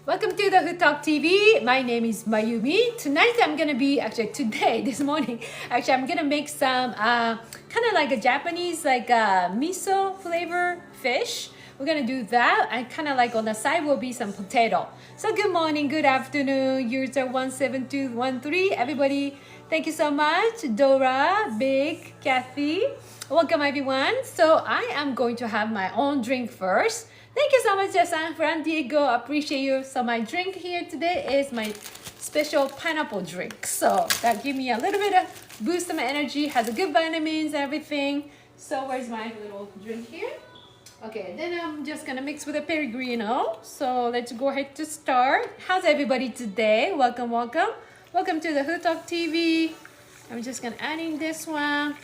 Welcome to the FoodtokTV. My name is Mayumi. Tonight I'm gonna be this morning. Actually, I'm gonna make some kind of like a Japanese miso flavor fish. We're gonna do that, and kind of like on the side will be some potato. So good morning, good afternoon, user 17213. Everybody, thank you so much. Dora, Big, Kathy, welcome everyone. So I am going to have my own drink first. Thank you so much, San Fran Diego. Appreciate you. So my drink here today is my special pineapple drink. So that give me a little bit of boost of my energy. Has a good vitamins, everything. So where's my little drink here? Okay, then I'm just gonna mix with a Pellegrino. So let's go ahead to start. How's everybody today? Welcome, welcome. Welcome to the FoodtokTV. I'm just gonna add in this one.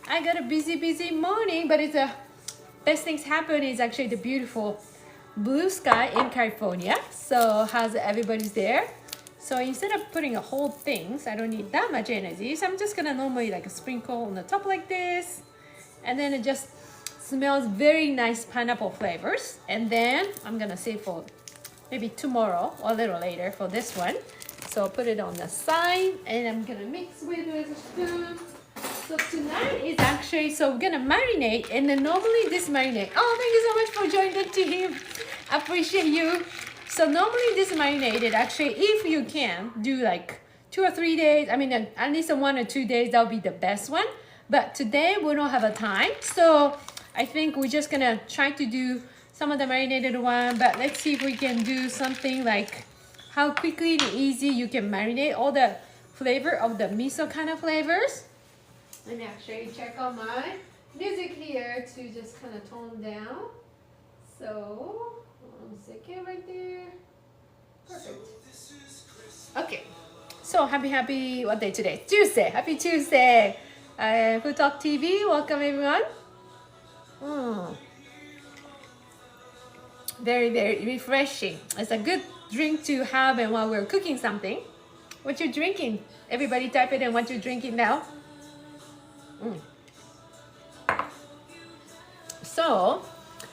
I got a busy morning, but it's a best things happen is actually the beautiful blue sky in California. So how's everybody's there? So instead of putting a whole thing, I don't need that much energy. So I'm just gonna normally like a sprinkle on the top like this. And then it just smells very nice pineapple flavors. And then I'm gonna save for maybe tomorrow or a little later for this one. So I'll put it on the side and I'm gonna mix with a spoon. So tonight is actually, so we're gonna marinate, and then normally this marinade, oh, thank you so much for joining the team. I appreciate you. So normally this marinated, actually, if you can do like 2 or 3 days, I mean, at least 1 or 2 days, that'll be the best one. But today we don't have a time. So I think we're just gonna try to do some of the marinated one, but let's see if we can do something like how quickly and easy you can marinate all the flavor of the miso kind of flavors. Let me actually check on my music here to just kind of tone down. So, 1 second right there. Perfect. Okay. So, happy, what day today? Tuesday. Happy Tuesday. FoodtokTV, welcome everyone. Very refreshing. It's a good drink to have and while we're cooking something. What you drinking? Everybody type it in what you're drinking now. So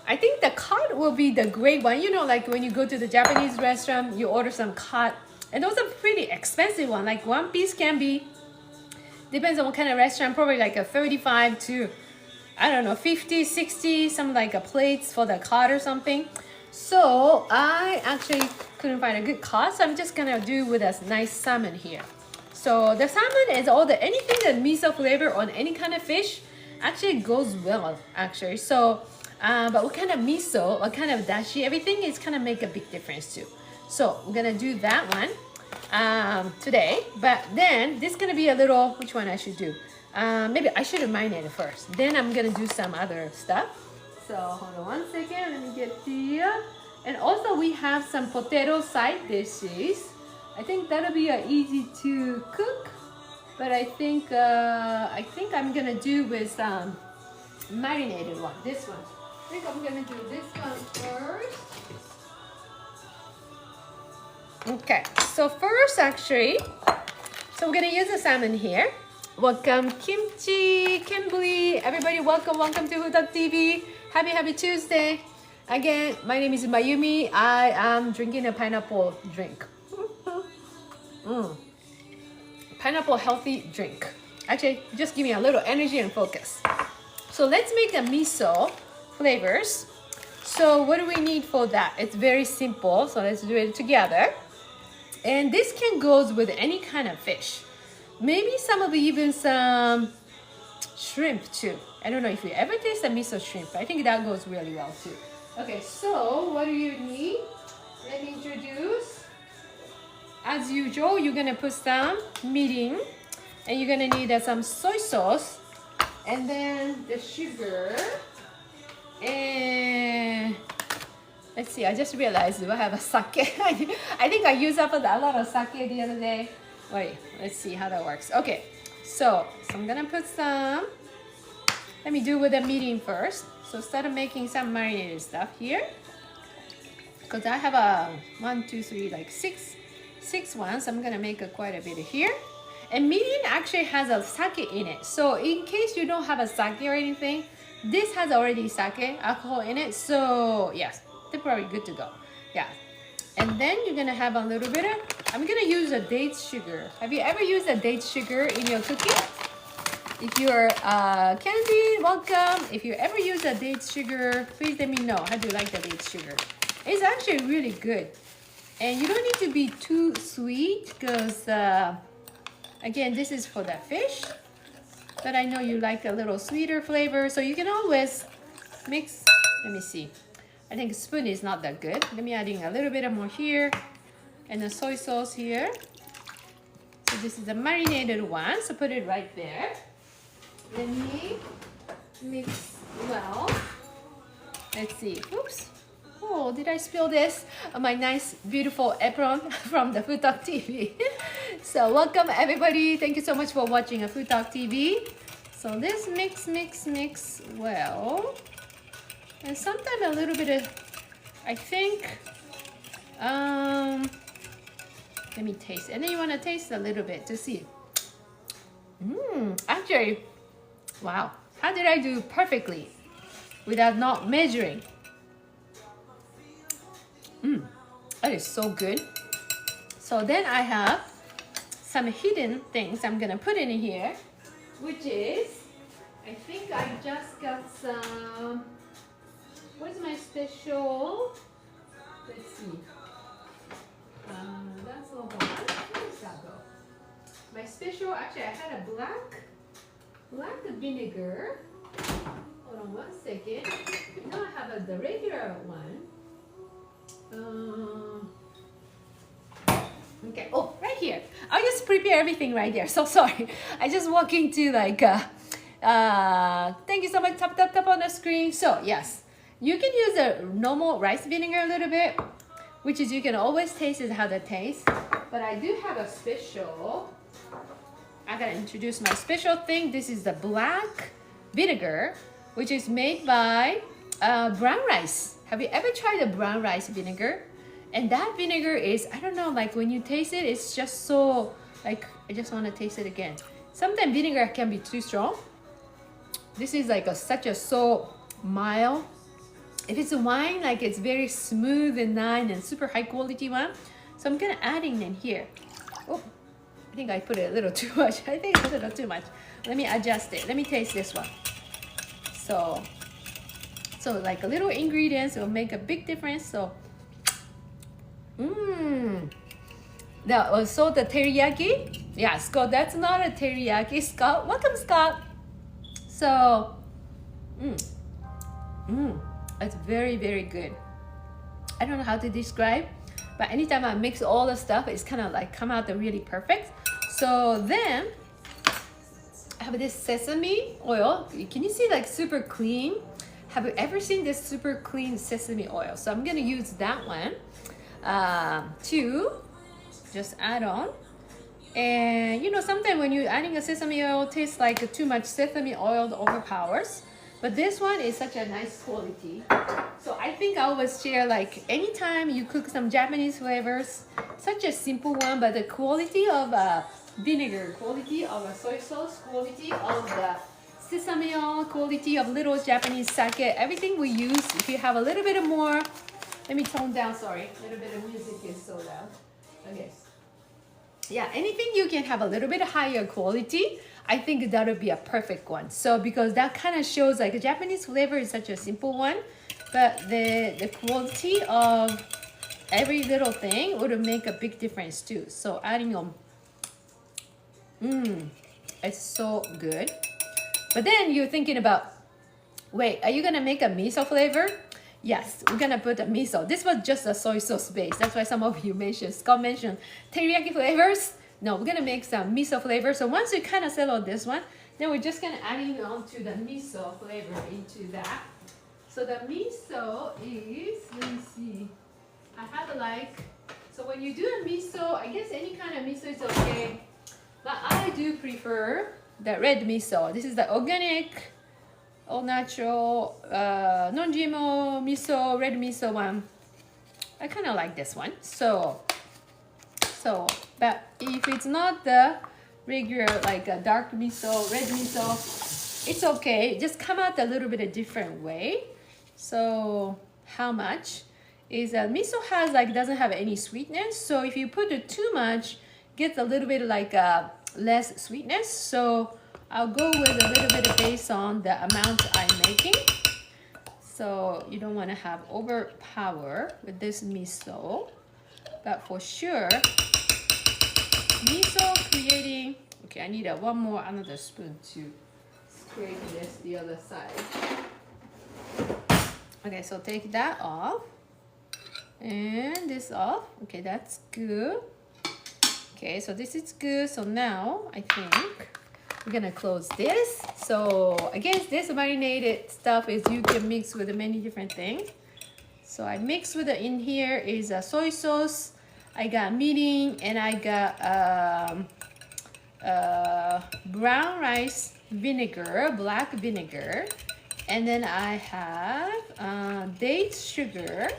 I think the cod will be the great one. You know, like when you go to the Japanese restaurant, you order some cod, and those are pretty expensive one. Like one piece can be, depends on what kind of restaurant, probably like a 35 to, I don't know, 50, 60, some like a plates for the cod or something. So I actually couldn't find a good cod, so I'm just gonna do with a nice salmon here. So the salmon is anything that miso flavor on any kind of fish actually goes well actually. So but what kind of miso, what kind of dashi, everything is kind of make a big difference too. So we're gonna do that one today, but then this is gonna be a little, which one I should do? Maybe I should marinate it first, then I'm gonna do some other stuff. So hold on 1 second, let me get here. And also we have some potato side dishes. I think that'll be easy to cook, but I think I'm gonna do with marinated one. This one. I think I'm gonna do this one first. Okay. So first, actually, so we're gonna use the salmon here. Welcome, Kimchi, Kimberly, everybody. Welcome to FoodtokTV. Happy Tuesday. Again, my name is Mayumi. I am drinking a pineapple drink. Pineapple healthy drink. Actually, just give me a little energy and focus. So let's make the miso flavors. So what do we need for that? It's very simple. So let's do it together. And this can go with any kind of fish. Maybe some of even some shrimp too. I don't know if you ever taste a miso shrimp. I think that goes really well too. Okay, so what do you need? Let me introduce. As usual, you're gonna put some mirin, and you're gonna need some soy sauce, and then the sugar, and let's see, I just realized I have a sake. I think I used up a lot of sake the other day. Wait, let's see how that works. Okay, so I'm gonna put some, let me do with the mirin first. So instead of making some marinated stuff here, because I have a 1, 2, 3, like six ones, I'm gonna make quite a bit here. And mirin actually has a sake in it, so in case you don't have a sake or anything, this has already sake alcohol in it. So yes, they're probably good to go. Yeah. And then you're gonna have a little bit of, I'm gonna use a date sugar. Have you ever used a date sugar in your cooking? If you're Candy, welcome. If you ever use a date sugar, please let me know. How do you like the date sugar? It's actually really good. And you don't need to be too sweet because, again, this is for the fish. But I know you like a little sweeter flavor, so you can always mix. Let me see. I think a spoon is not that good. Let me adding a little bit more here. And the soy sauce here. So this is the marinated one, so put it right there. Let me mix well. Let's see. Oops. Oh, did I spill this on my nice, beautiful apron from the Food Talk TV? So welcome everybody. Thank you so much for watching a Food Talk TV. So this mix well. And sometimes a little bit of, I think, let me taste. And then you want to taste a little bit to see. Actually, wow. How did I do perfectly without not measuring? That is so good. So then I have some hidden things I'm gonna put in here, which is, I think I just got some, what's my special? Let's see. That's all one. Where does that go? My special, actually I had a black vinegar. Hold on 1 second. Now I have the regular one. Okay, oh, right here. I'll just prepare everything right there. So sorry. I just walk into like, thank you so much, tap on the screen. So yes, you can use a normal rice vinegar a little bit, which is you can always taste it how that tastes. But I do have a special, I gotta introduce my special thing. This is the black vinegar, which is made by brown rice. Have you ever tried the brown rice vinegar? And that vinegar is, I don't know, like when you taste it, it's just so, like, I just want to taste it again. Sometimes vinegar can be too strong. This is like such a so mild. If it's a wine, like it's very smooth and nice and super high quality one. So I'm gonna adding in here. Oh, I think I put it a little too much. I think a little too much. Let me adjust it. Let me taste this one. So like a little ingredients will make a big difference. So, that was so the teriyaki. Yeah, Scott, that's not a teriyaki. Scott, welcome, Scott. So, it's very, very good. I don't know how to describe, but anytime I mix all the stuff, it's kind of like come out really perfect. So then I have this sesame oil. Can you see like super clean? Have you ever seen this super clean sesame oil? So I'm gonna use that one to just add on. And you know, sometimes when you're adding a sesame oil, it tastes like too much sesame oil overpowers. But this one is such a nice quality. So I think I always share like anytime you cook some Japanese flavors, such a simple one, but the quality of vinegar, quality of a soy sauce, quality of the sesame oil, quality of little Japanese sake, everything we use. If you have a little bit more, let me tone down, sorry. A little bit of music is so loud. Okay. Yeah, anything you can have a little bit higher quality, I think that would be a perfect one. So because that kind of shows like a Japanese flavor is such a simple one, but the quality of every little thing would make a big difference too. So adding on, it's so good. But then you're thinking about, wait, are you gonna make a miso flavor? Yes, we're gonna put a miso. This was just a soy sauce base. That's why some of you mentioned, Scott mentioned teriyaki flavors. No, we're gonna make some miso flavor. So once you kind of settle this one, then we're just gonna add on to the miso flavor into that. So the miso is, let me see. I have like, so when you do a miso, I guess any kind of miso is okay. But I do prefer the red miso. This is the organic, all natural, non-GMO miso, red miso one. I kind of like this one. So, but if it's not the regular, like a dark miso, red miso, it's okay. Just come out a little bit a different way. So how much? is miso has like doesn't have any sweetness. So if you put it too much, gets a little bit like less sweetness. So I'll go with a little bit based on the amount I'm making. So you don't want to have overpower with this miso, but for sure, miso creating. Okay, I need another spoon to scrape this the other side. Okay, so take that off and this off. Okay, that's good. Okay, so this is good. So now I think we're gonna close this. So again, this marinated stuff is you can mix with many different things. So I mix with it in here is a soy sauce. I got mirin and I got brown rice vinegar, black vinegar, and then I have date sugar.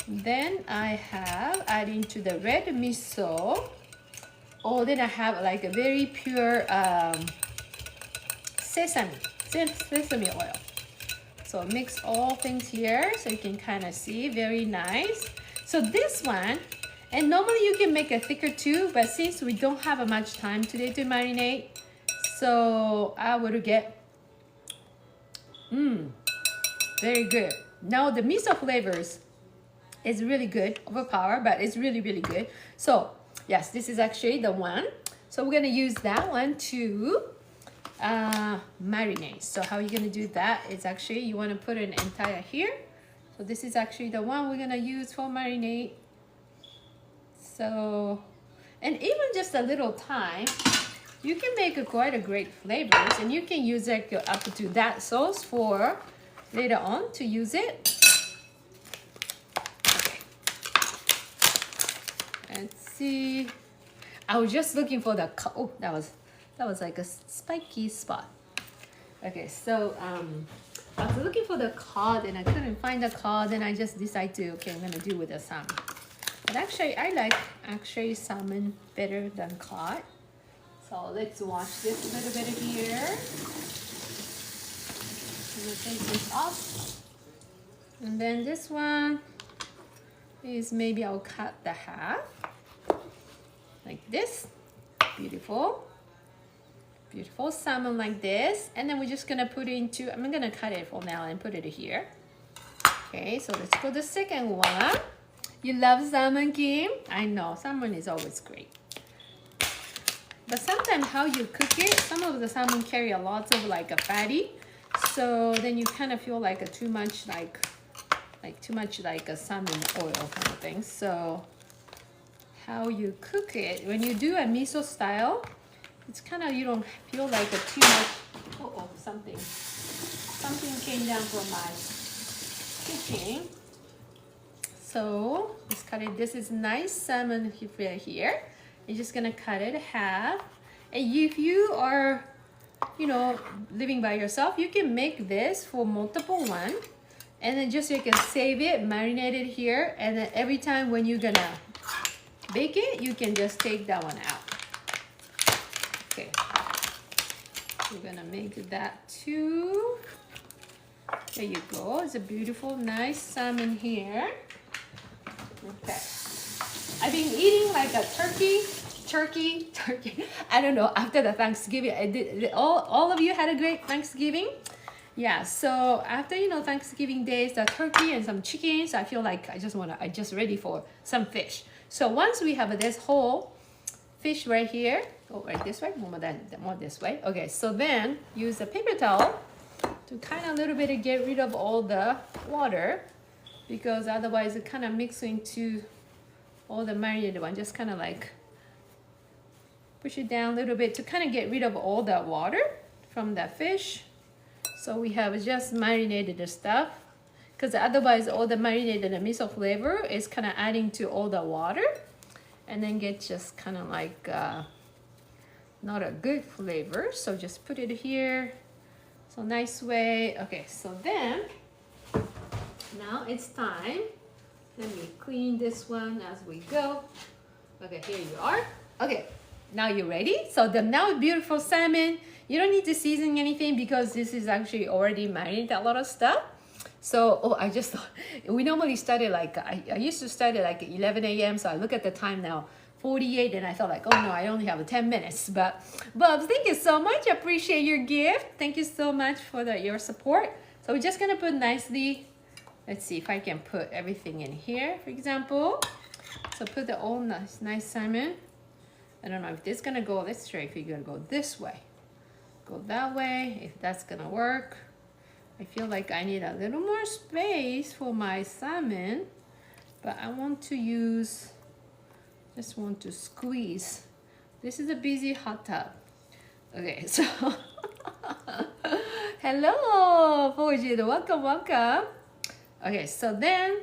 Then I have adding to the red miso. Oh, then I have like a very pure sesame oil. So mix all things here so you can kind of see, very nice. So this one, and normally you can make it thicker too, but since we don't have much time today to marinate, so I would get, very good. Now the miso flavors is really good, overpower, but it's really, really good. So yes, this is actually the one. So we're gonna use that one to marinate. So how you're gonna do that is actually you wanna put an entire here. So this is actually the one we're gonna use for marinate. So, and even just a little time, you can make quite a great flavors, and you can use it up to that sauce for later on to use it. Okay. Let's see. I was just looking for the, oh, that was like a spiky spot. Okay, so I was looking for the cod and I couldn't find the cod, and I just decided to, okay, I'm gonna do with the salmon. But actually, I like salmon better than cod. So let's wash this a little bit here. I'm gonna take this off. And then this one is maybe I'll cut the half like this. Beautiful. Beautiful salmon like this. And then we're just gonna put it into, I'm gonna cut it for now and put it here. Okay, so let's go to the second one. You love salmon, Kim? I know, salmon is always great. But sometimes how you cook it, some of the salmon carry a lot of like a fatty. So then you kind of feel like too much like a salmon oil kind of thing. So how you cook it, when you do a miso style, it's kind of, you don't feel like too much. Oh, something came down from my cooking. So let's cut it. This is nice salmon here. You're just gonna cut it half. And if you are, living by yourself, you can make this for multiple one, and then just you can save it, marinate it here, and then every time when you're gonna bake it, you can just take that one out. Okay, we're gonna make that too. There you go. It's a beautiful, nice salmon here. Okay, I've been eating like a turkey. I don't know, after the Thanksgiving, all of you had a great Thanksgiving. Yeah, so after, Thanksgiving days, the turkey and some chicken, so I feel like I just ready for some fish. So once we have this whole fish right here, oh, right this way, more this way. Okay, so then use a paper towel to kind of a little bit get rid of all the water, because otherwise it kind of mix into all the marinated one. Just kind of like push it down a little bit to kind of get rid of all the water from the fish. So we have just marinated the stuff, because otherwise all the marinated miso flavor is kind of adding to all the water, and then get just kind of like not a good flavor. So just put it here. So nice way. Okay, so then now it's time. Let me clean this one as we go. Okay, here you are. Okay, now you're ready. So the now beautiful salmon, you don't need to season anything because this is actually already marinated a lot of stuff. So, oh, I just thought, we normally start at like, I used to start at like 11 a.m. So I look at the time now, 48, and I thought like, oh no, I only have 10 minutes. But Bubs, thank you so much. I appreciate your gift. Thank you so much for your support. So we're just gonna put nicely, let's see if I can put everything in here, for example. So put the old nice salmon. I don't know if this is gonna go, let's try if you're gonna go this way. Go that way, if that's gonna work. I feel like I need a little more space for my salmon, but I want to use, just want to squeeze. This is a busy hot tub. Okay, so hello, Fujit, welcome, welcome. Okay, so then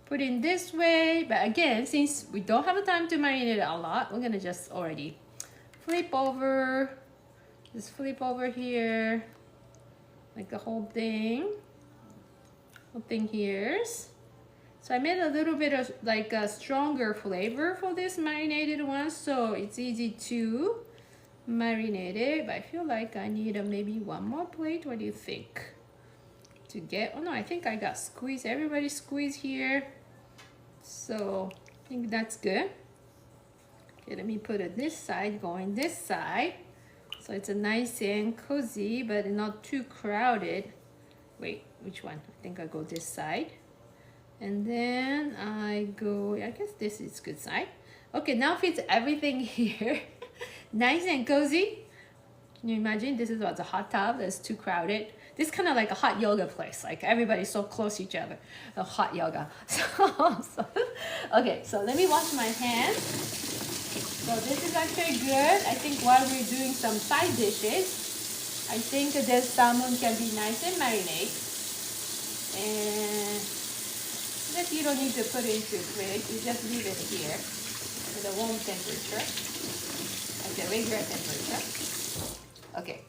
put in this way, but again, since we don't have time to marinate it a lot, we're gonna just already flip over, just flip over here. Like the whole thing here. So I made a little bit of like a stronger flavor for this marinated one, so it's easy to marinate it. But I feel like I need maybe one more plate. What do you think? To get, oh no, I think I got squeeze. Everybody squeeze here. So I think that's good. Okay, let me put it this side, going this side. So it's a nice and cozy, but not too crowded. Wait, which one? I think I go this side. And then I go, I guess this is good side. Okay, now fits everything here. Nice and cozy. Can you imagine? This is what's a hot tub that's too crowded. This is kind of like a hot yoga place. Like everybody's so close to each other. A hot yoga. Okay, so let me wash my hands. So this is actually good. I think while we're doing some side dishes, I think this salmon can be nice and marinate. And that you don't need to put it into a fridge. You just leave it here at a warm temperature, at the regular temperature. Okay,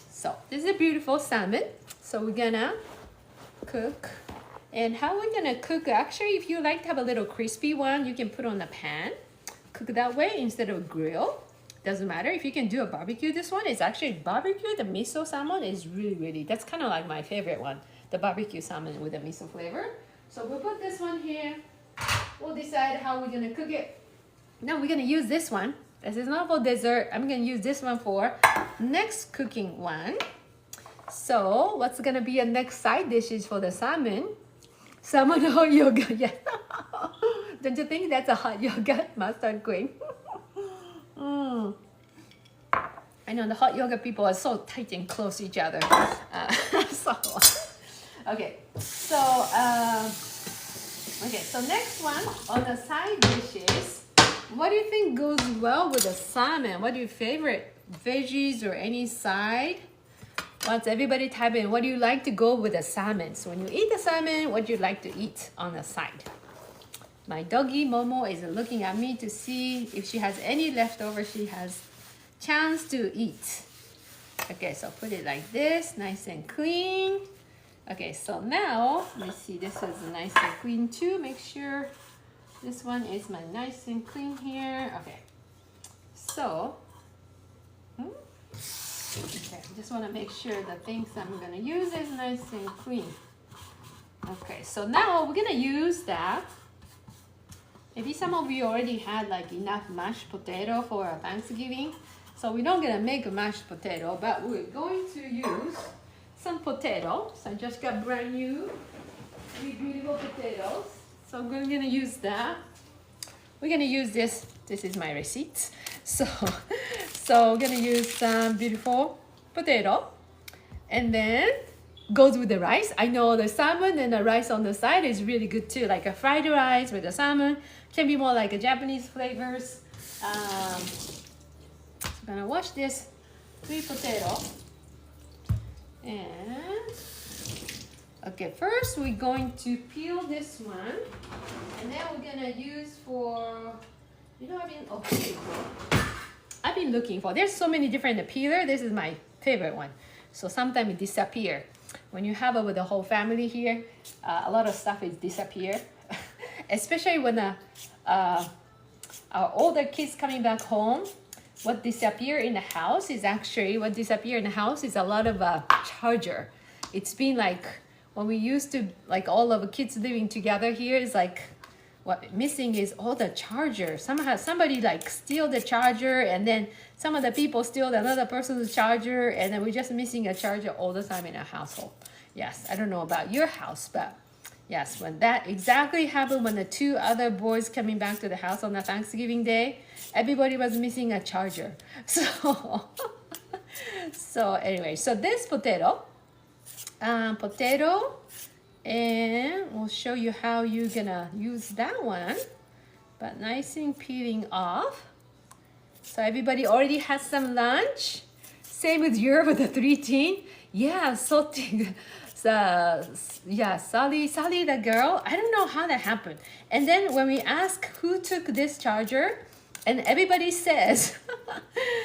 so this is a beautiful salmon. So we're gonna cook. And how we're gonna cook, actually, if you like to have a little crispy one, you can put on a pan. Cook that way instead of grill. Doesn't matter if you can do a barbecue. This one is actually barbecue. The miso salmon is really, that's kind of like my favorite one, the barbecue salmon with the miso flavor. So we'll put this one here. We'll decide how we're gonna cook it. Now we're gonna use this one. This is not for dessert. I'm gonna use this one for next cooking one. So what's gonna be a next side dishes for the salmon? Salmon hot yoga, yeah. Don't you think that's a hot yoga mustard cream? I know the hot yoga people are so tight and close to each other. Okay, so next one on the side dishes. What do you think goes well with the salmon? What do you favorite veggies or any side? What's everybody type in? What do you like to go with the salmon? So when you eat the salmon, what do you like to eat on the side? My doggy Momo is looking at me to see if she has any leftover. She has chance to eat. Okay, so put it like this, nice and clean. Okay, so now let's see. This is nice and clean too. Make sure this one is my nice and clean here. Okay, so okay, I just want to make sure the things I'm gonna use is nice and clean. Okay, so now we're gonna use that. Maybe some of you already had like enough mashed potato for Thanksgiving. So we're not gonna make a mashed potato, but we're going to use some potatoes. I just got brand new, beautiful potatoes. So we're gonna use that. We're gonna use this. This is my receipt. So we're gonna use some beautiful potato, and then goes with the rice. I know the salmon and the rice on the side is really good too, like a fried rice with the salmon. Can be more like a Japanese flavors. I'm gonna wash this 3 potatoes. And okay, first we're going to peel this one, and then we're gonna use for, you know, I've been looking for. There's so many different peeler. This is my favorite one. So sometimes it disappear. When you have it with the whole family here, a lot of stuff is disappear. Especially when our older kids coming back home, what disappear in the house is a lot of charger. It's been like when we used to, like all of the kids living together here, is like what missing is all the charger. Somehow somebody like steal the charger, and then some of the people steal another person's charger, and then we're just missing a charger all the time in our household. Yes, I don't know about your house, but yes, when that exactly happened, when the two other boys coming back to the house on the Thanksgiving Day, everybody was missing a charger. So, so anyway, so this potato, and we'll show you how you're gonna use that one, but nice and peeling off. So everybody already has some lunch. Same with you with the 3 teen. Yeah, salty. So, yeah, Sally the girl. I don't know how that happened. And then when we ask who took this charger, and everybody says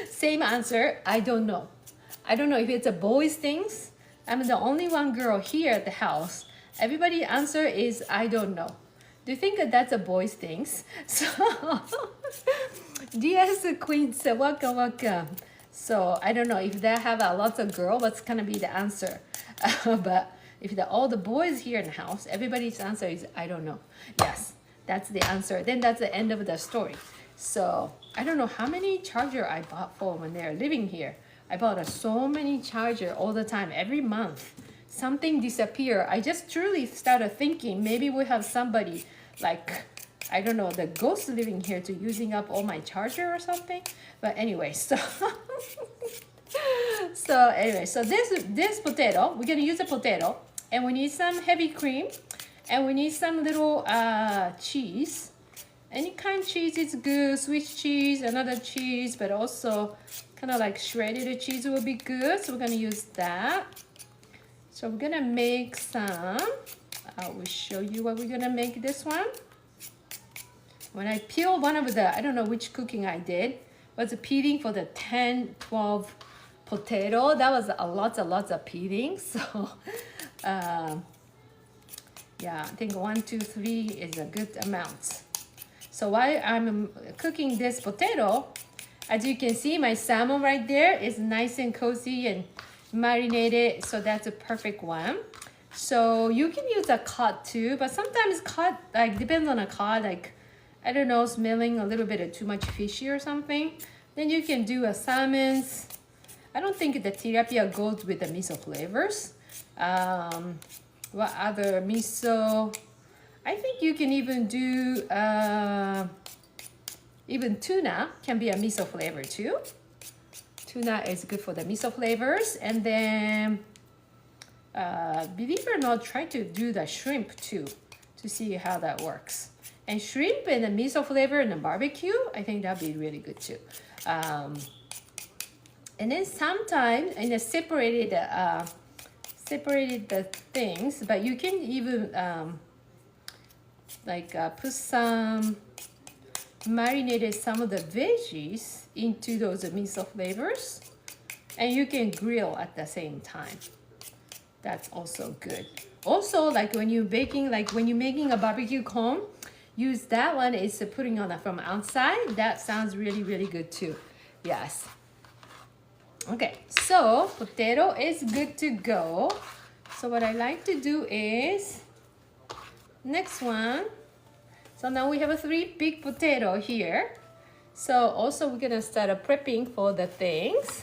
same answer, I don't know. I don't know if it's a boys things. I'm the only one girl here at the house. Everybody answer is I don't know. Do you think that that's a boys things? So DS Queen said welcome, welcome. So I don't know if they have a lots of girls, what's gonna be the answer? But if all the boys here in the house, everybody's answer is I don't know. Yes, that's the answer. Then that's the end of the story. So I don't know how many charger I bought for when they're living here. I bought so many charger all the time, every month. Something disappear. I just truly started thinking maybe we have somebody like, I don't know, the ghost living here to using up all my charger or something. But anyway, so so anyway, so this potato, we're gonna use a potato, and we need some heavy cream, and we need some little cheese. Any kind of cheese is good. Swiss cheese, another cheese, but also kind of like shredded cheese will be good. So we're gonna use that. So we're gonna make some. I will show you what we're gonna make this one. When I peel one of the, I don't know which cooking I did, was peeling for the 10, 12 potato. That was lots of peeling. So yeah, I think 1, 2, 3 is a good amount. So while I'm cooking this potato, as you can see, my salmon right there is nice and cozy and marinated, so that's a perfect one. So you can use a cod too, but sometimes cod, like depends on a cod, like I don't know, smelling a little bit of too much fishy or something. Then you can do a salmons. I don't think the tilapia goes with the miso flavors. What other miso? I think you can even do even tuna can be a miso flavor too. Tuna is good for the miso flavors. And then believe it or not, try to do the shrimp too to see how that works. And shrimp and the miso flavor and the barbecue, I think that'd be really good too. And then sometimes in a separated the things, but you can even put some marinated some of the veggies into those miso flavors, and you can grill at the same time. That's also good. Also, like when you're baking, like when you're making a barbecue cone, use that one is putting on it from outside. That sounds really good too. Yes. Okay, so potato is good to go. So what I like to do is next one. So now we have a 3 big potato here. So also we're gonna start prepping for the things.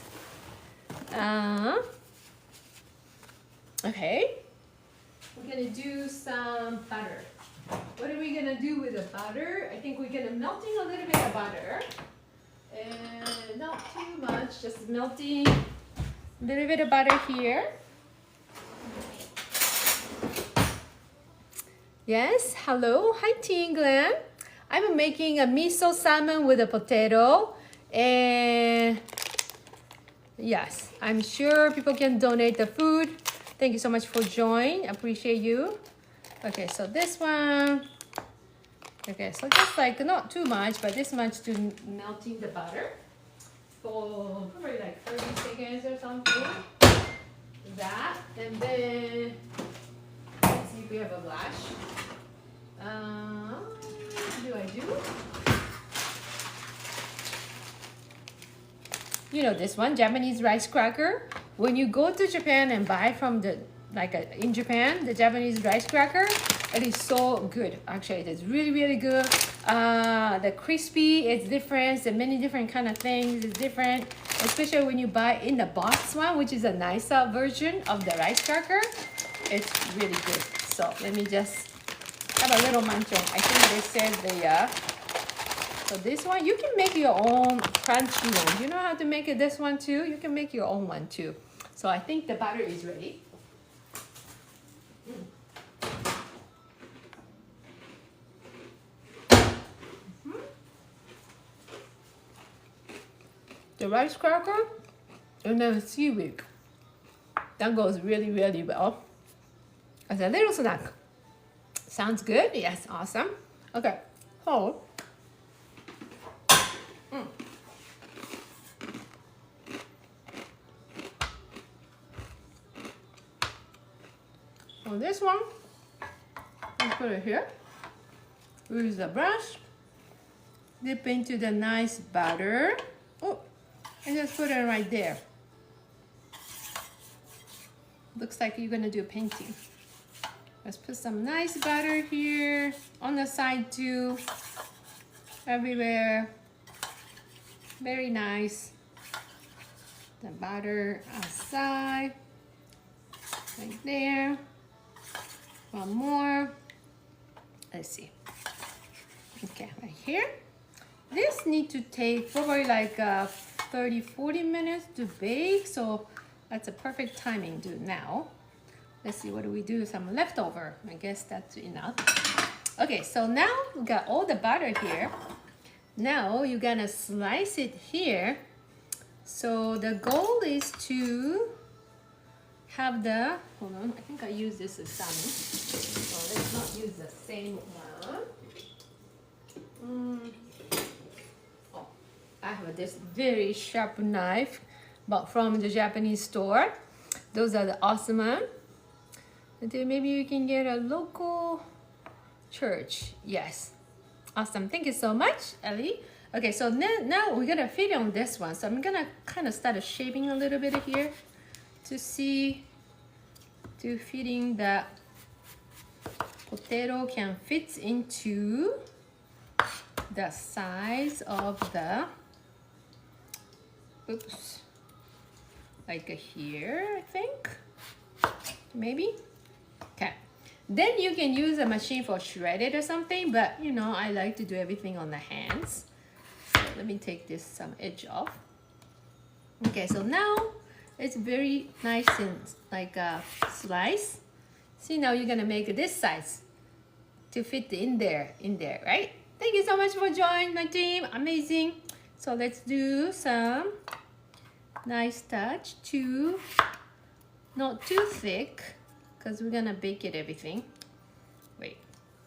Okay, we're gonna do some butter. What are we gonna do with the butter? I think we're gonna melting a little bit of butter. And not too much, just melting a little bit of butter here. Yes, hello, hi Teen Glenn. I'm making a miso salmon with a potato, and yes, I'm sure people can donate the food. Thank you so much for joining, appreciate you. Okay, so this one. Okay, so just like not too much, but this much to melting the butter for probably like 30 seconds or something. That, and then let's see if we have a blush. What do I do? You know this one, Japanese rice cracker. When you go to Japan and buy from the like in Japan, the Japanese rice cracker. It is so good. Actually, it is really, really good. The crispy is different. The many different kind of things is different. Especially when you buy in the box one, which is a nicer version of the rice cracker. It's really good. So let me just have a little munch on. I think they said the so this one, you can make your own crunchy one. You know how to make it this one too? You can make your own one too. So I think the butter is ready. The rice cracker and then seaweed. That goes really, really well as a little snack. Sounds good? Yes, awesome. Okay, hold. So this one, let's put it here. Use the brush. Dip into the nice butter. Oh, and just put it right there. Looks like you're gonna do a painting. Let's put some nice butter here on the side too. Everywhere. Very nice. The butter outside. Right there. One more. Let's see. Okay, right here. This need to take probably like 30-40 minutes to bake, so that's a perfect timing to do now. Let's see, what do we do? Some leftover. I guess that's enough. Okay, so now we got all the butter here. Now you're gonna slice it here. So the goal is to have the, hold on, I think I use this as salmon. So let's not use the same one. Oh, I have this very sharp knife, but from the Japanese store. Those are the awesome one. And then maybe you can get a local church. Yes. Awesome. Thank you so much, Ellie. Okay, so now we're gonna fit on this one. So I'm gonna kind of start shaping a little bit here to see, to fitting the potato can fit into the size of the, oops, like here, I think, maybe. Okay, then you can use a machine for shredded or something, but you know, I like to do everything on the hands. So let me take this some edge off. Okay, so now it's very nice and like a slice. See, now you're gonna make this size to fit in there, right? Thank you so much for joining my team. Amazing. So let's do some nice touch to not too thick, because we're gonna bake it everything. Wait,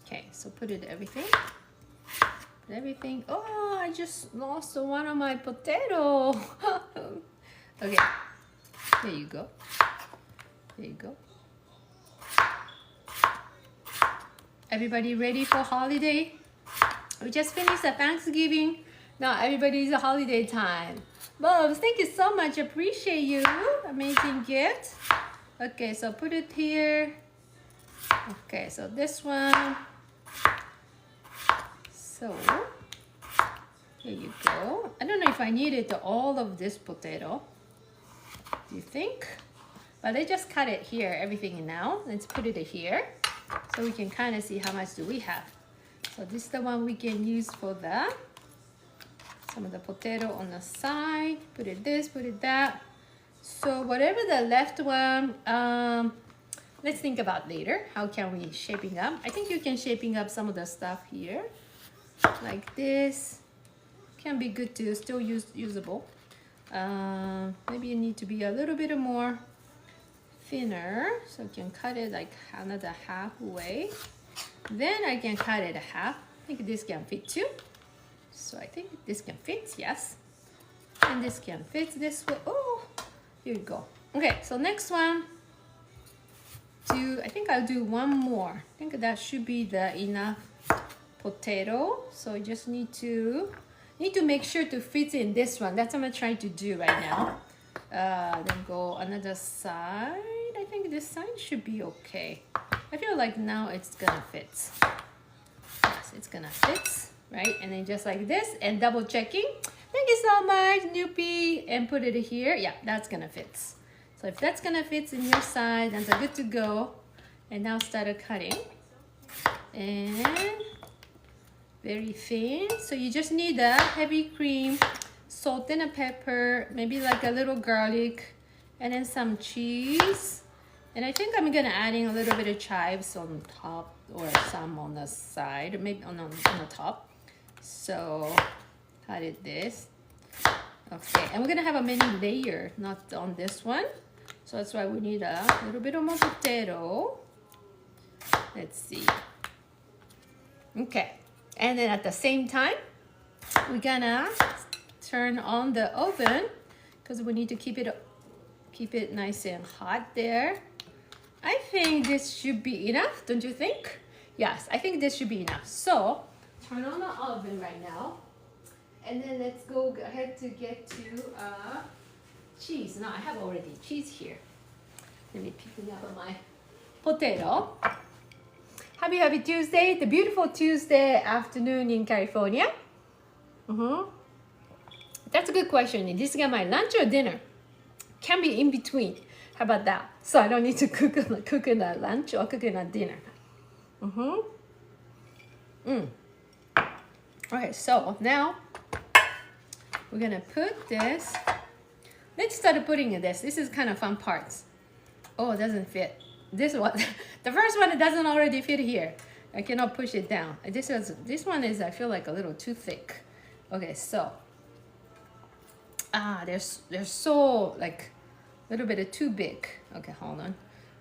okay, so put it everything. Put everything. Oh, I just lost one of my potato. Okay, there you go. There you go. Everybody ready for holiday? We just finished the Thanksgiving. Now everybody's a holiday time. Bobs, thank you so much. Appreciate you. Amazing gift. Okay, so put it here. Okay, so this one. So here you go. I don't know if I needed all of this potato. Do you think? But let's just cut it here, everything now. Let's put it here so we can kind of see how much do we have. So this is the one we can use for the, some of the potato on the side. Put it this, put it that. So whatever the left one, let's think about later. How can we shaping up? I think you can shaping up some of the stuff here. Like this. Can be good to still usable. Maybe you need to be a little bit more thinner. So you can cut it like another halfway. Then I can cut it half. I think this can fit too. So I think this can fit, yes. And this can fit this way. Oh, here you go. Okay, so next one. I think I'll do one more. I think that should be the enough potato. So I just need to make sure to fit in this one. That's what I'm trying to do right now. Then go another side, I think this side should be okay. I feel like now it's gonna fit. Yes, it's gonna fit, right? And then just like this, and double checking. Thank you so much, Newpie. And put it here. Yeah, that's gonna fit. So if that's gonna fit in your side, that's good to go. And now start cutting. And very thin. So you just need a heavy cream, salt and a pepper, maybe like a little garlic, and then some cheese. And I think I'm gonna add in a little bit of chives on top or some on the side, maybe on the top. So cut it this. Okay, and we're gonna have a mini layer, not on this one. So that's why we need a little bit of more potato. Let's see. Okay, and then at the same time, we're gonna turn on the oven because we need to keep it nice and hot there. I think this should be enough, don't you think? Yes, I think this should be enough. So turn on the oven right now, and then let's go ahead to get to cheese. Now I have already cheese here. Let me pick up my potato. Happy Tuesday, the beautiful Tuesday afternoon in California. That's a good question. This is my lunch or dinner? Can be in between. How about that? So I don't need to cook in a lunch or cook in a dinner. Okay, so now we're gonna put this. Let's start putting this. This is kind of fun parts. Oh, it doesn't fit. This one, the first one, it doesn't already fit here. I cannot push it down. This one is, I feel like a little too thick. Okay, so they're so like a little bit too big. Okay, hold on.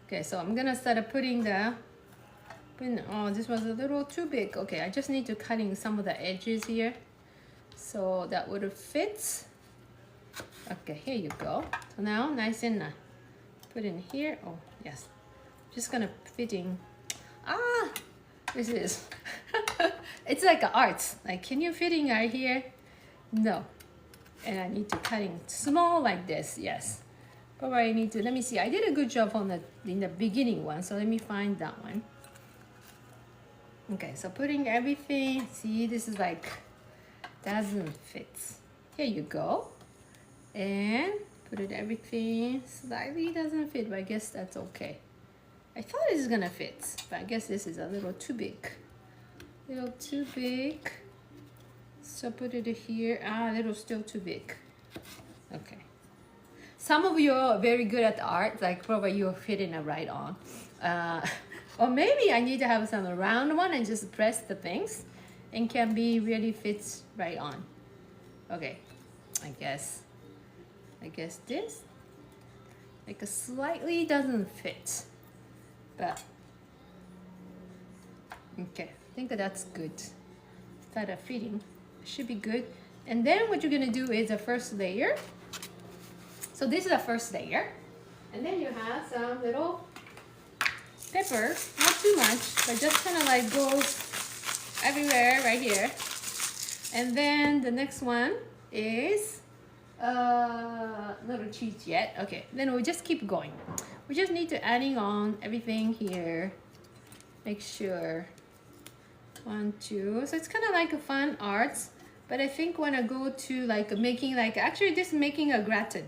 Okay, so I'm gonna start putting oh, this was a little too big. Okay, I just need to cutting some of the edges here, so that would fit. Okay, here you go. So now nice and put in here. Oh yes. Just gonna fit in. This is it's like art. Like, can you fit in right here? No. And I need to cut in small like this. Yes. But I need to, let me see. I did a good job in the beginning one, so let me find that one. Okay, so putting everything. See, this is like doesn't fit. Here you go. And put it everything slightly doesn't fit, but I guess that's okay. I thought this is gonna fit, but I guess this is a little too big. A little too big. So put it here. A little still too big. Okay. Some of you are very good at art, like probably you're fitting it right on. Or maybe I need to have some round one and just press the things and can be really fits right on. Okay, I guess this like a slightly doesn't fit. But okay, I think that's good. Start fitting, should be good. And then what you're gonna do is the first layer. So this is the first layer, and then you have some little pepper, not too much, but just kind of like goes everywhere right here. And then the next one is little cheese yet. Okay, then we just keep going. We just need to adding on everything here. Make sure 1, 2. So it's kind of like a fun arts, but I think when I go to like making like actually this making a gratin.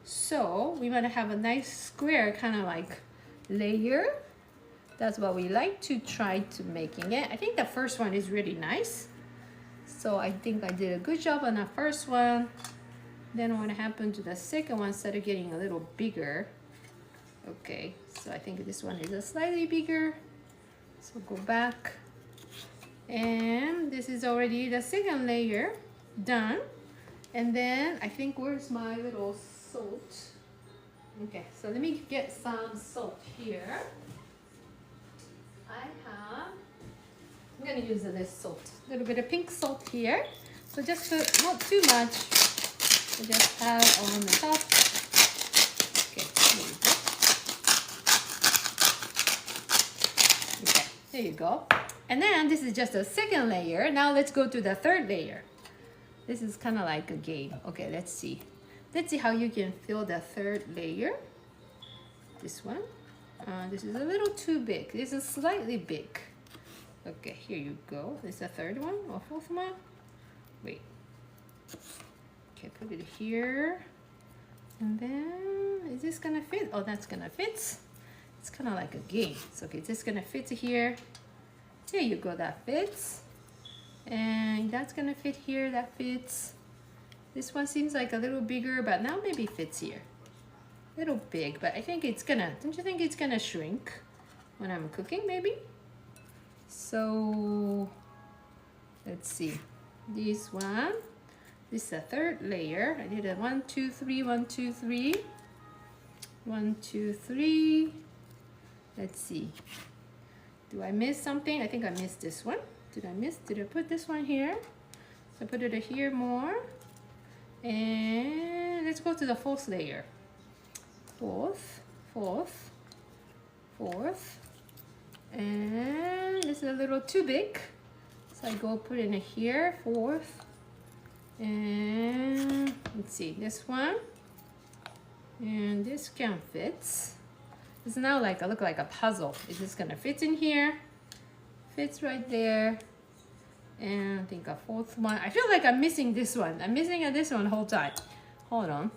So we want to have a nice square kind of like layer. That's what we like to try to making it. I think the first one is really nice. So I think I did a good job on the first one. Then what happened to the second one started getting a little bigger. Okay, so I think this one is a slightly bigger. So go back. And this is already the second layer done. And then I think where's my little salt? Okay, so let me get some salt here. I'm gonna use this salt, a little bit of pink salt here. So just put not too much. So just have on the top. Okay, here you go. Okay, there you go. And then this is just a second layer. Now let's go to the third layer. This is kind of like a game. Okay, let's see. Let's see how you can fill the third layer. This one. This is a little too big. This is slightly big. Okay, here you go. This is the third one or fourth one. Wait. Okay, put it here. And then, is this gonna fit? Oh, that's gonna fit. It's kind of like a game. So, okay, this gonna fit here. There you go, that fits. And that's gonna fit here, that fits. This one seems like a little bigger, but now maybe fits here. A little big, but I think it's gonna, don't you think it's gonna shrink when I'm cooking maybe? So, let's see. This one, this is the third layer. I did a 1, 2, 3, 1, 2, 3. 1, 2, 3. Let's see. Do I miss something? I think I missed this one. Did I put this one here? So I put it here more. And let's go to the fourth layer. Fourth. And this is a little too big. So I go put it in here, fourth. And let's see, this one. And this can fit. It's now like, look like a puzzle. It's just gonna fit in here. Fits right there. And I think a fourth one. I feel like I'm missing this one. I'm missing this one the whole time. Hold on.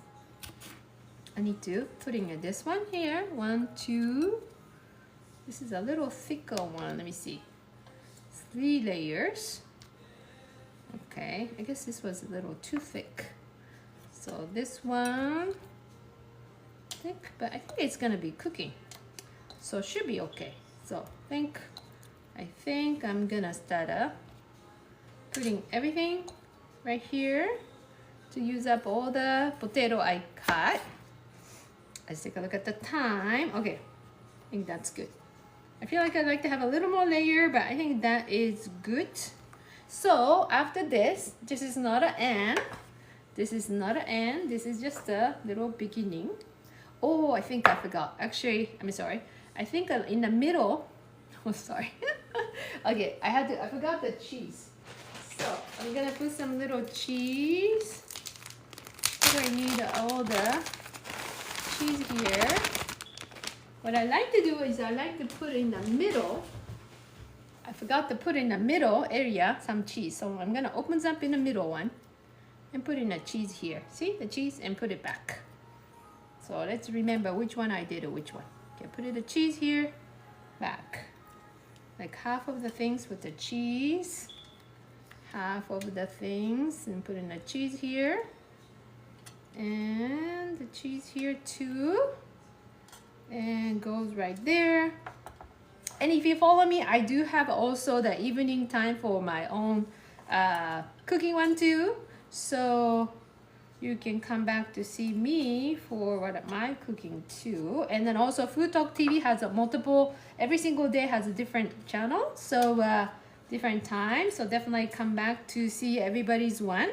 I need to putting this one here. 1, 2. This is a little thicker one. Let me see. 3 layers. Okay, I guess this was a little too thick. So this one, thick, but I think it's gonna be cooking. So it should be okay. So I think I'm gonna start putting everything right here to use up all the potato I cut. Let's take a look at the time. Okay, I think that's good. I feel like I'd like to have a little more layer, but I think that is good. So after this is not an end. This is not an end. This is just a little beginning. Oh, I think I forgot. Actually, I'm sorry. I think in the middle. Oh, sorry. Okay, I forgot the cheese. So I'm gonna put some little cheese. So I need all the cheese here. What I like to do is I like to put in the middle. I forgot to put in the middle area some cheese. So I'm gonna open up in the middle one and put in the cheese here. See the cheese and put it back. So let's remember which one I did or which one. Okay, put the cheese here, back. Like half of the things with the cheese, half of the things, and put in the cheese here. And the cheese here too. And goes right there. And if you follow me, I do have also the evening time for my own cooking one too. So you can come back to see me for what am I cooking too. And then also FoodtokTV has a multiple, every single day has a different channel. So different times. So definitely come back to see everybody's one.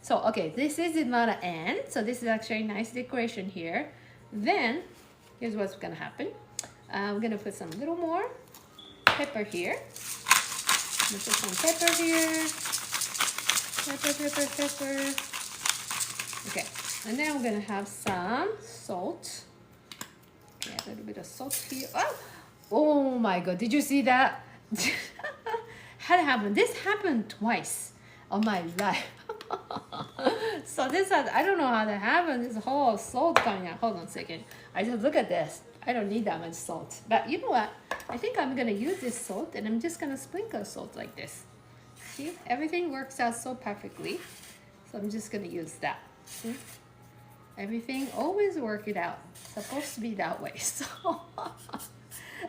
So okay, this is not an end. So this is actually a nice decoration here. Then here's what's gonna happen. I'm gonna put some little more pepper here. I'm gonna put some pepper here. Pepper. Okay, and then I'm gonna have some salt. Okay, a little bit of salt here. Oh my God, did you see that? Had happened. This happened twice on my life. So this has, I don't know how that happened. This whole salt coming out. Hold on a second. I just look at this. I don't need that much salt. But you know what? I think I'm gonna use this salt and I'm just gonna sprinkle salt like this. See, everything works out so perfectly. So I'm just gonna use that. See? Everything always work it out. Supposed to be that way. So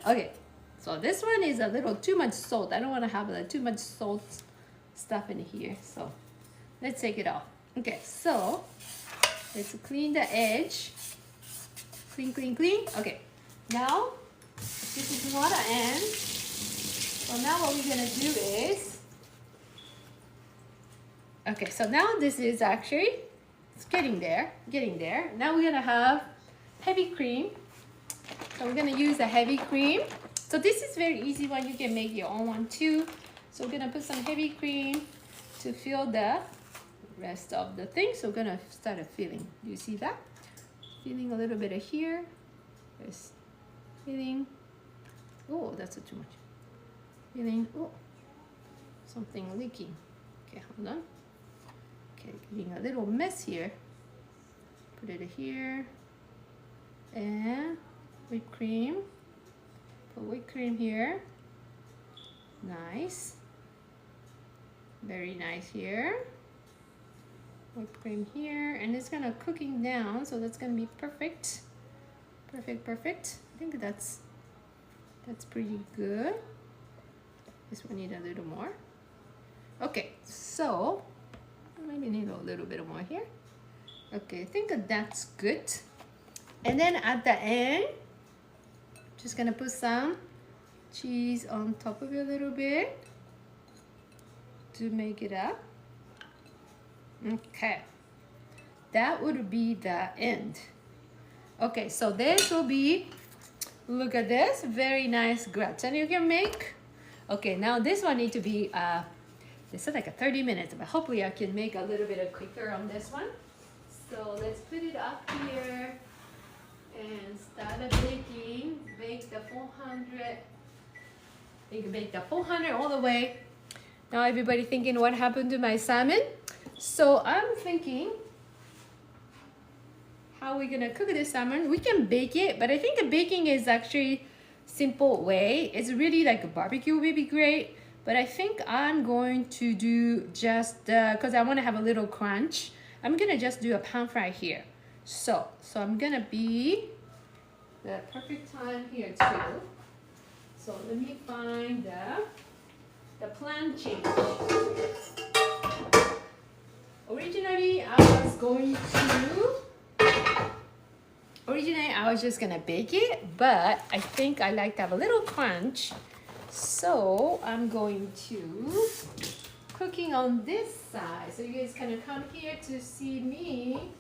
okay. So this one is a little too much salt. I don't want to have too much salt stuff in here. So let's take it off. Okay, so let's clean the edge. Clean. Okay, now this is not an end. So now what we're gonna do is, okay, so now this is actually, it's getting there. Now we're gonna have heavy cream. So we're gonna use a heavy cream. So this is very easy one. You can make your own one too. So we're gonna put some heavy cream to fill the rest of the thing. So we're gonna start filling. Do you see that? Filling a little bit of here. There's Feeling, oh, that's too much. Feeling, oh, something leaking. Okay, hold on. Okay, getting a little mess here. Put it here. And whipped cream. Put whipped cream here. Nice. Very nice here. Whipped cream here. And it's gonna cooking down, so that's gonna be perfect. Perfect, perfect. I think that's pretty good. This one need a little more. Okay, so maybe need a little bit more here. Okay, I think that's good. And then at the end, just gonna put some cheese on top of it a little bit to make it up. Okay, that would be the end. Okay, so this will be, look at this, very nice gratin you can make. Okay, now this one need to be, this is like a 30 minutes, but hopefully I can make a little bit of quicker on this one. So let's put it up here and start baking. Bake the 400. You can bake the 400 all the way. Now everybody thinking what happened to my salmon? So I'm thinking, how are we gonna cook this salmon? We can bake it, but I think the baking is actually simple way. It's really like a barbecue would be great, but I think I'm going to do just because I want to have a little crunch. I'm gonna just do a pan fry here. So I'm gonna be the perfect time here too. So let me find the plantain. Originally I was just gonna bake it, but I think I like to have a little crunch. So I'm going to cooking on this side. So you guys can come here to see me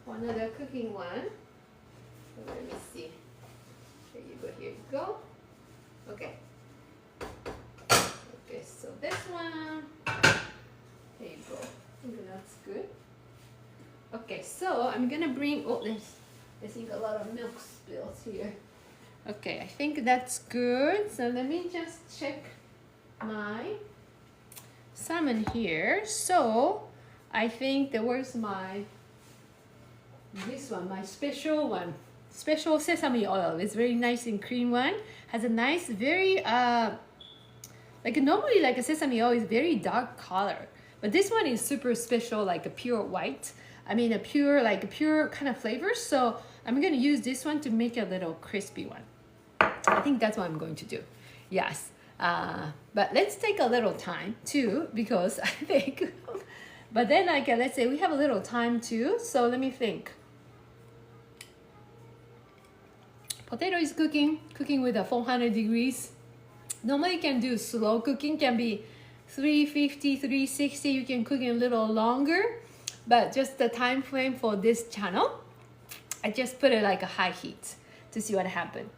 for another cooking one. So let me see. Here you go, here you go. Okay. Okay, so this one. There you go. I think that's good. Okay, so I'm gonna bring, oh, I think a lot of milk spills here. Okay, I think that's good. So let me just check my salmon here. So I think there was this one, my special one. Special sesame oil. It's very nice and cream one. Has a nice, very, like normally like a sesame oil is very dark color. But this one is super special, like a pure white. I mean a pure kind of flavor. So I'm gonna use this one to make a little crispy one. I think that's what I'm going to do. Yes. But let's take a little time too, because I think, but then like, let's say we have a little time too. So let me think. Potato is cooking with a 400 degrees. Normally you can do slow cooking, can be 350, 360. You can cook it a little longer, but just the time frame for this channel, I just put it like a high heat to see what happened.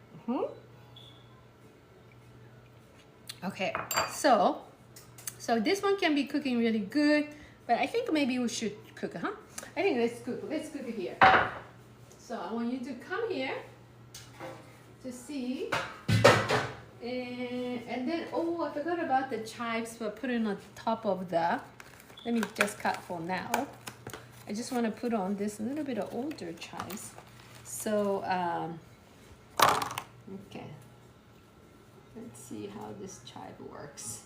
Okay, so this one can be cooking really good, but I think maybe we should cook, huh? I think let's cook it here. So I want you to come here to see, and then, oh, I forgot about the chives for putting on top of the, let me just cut for now. I just want to put on this a little bit of older chives. So, okay. Let's see how this chive works.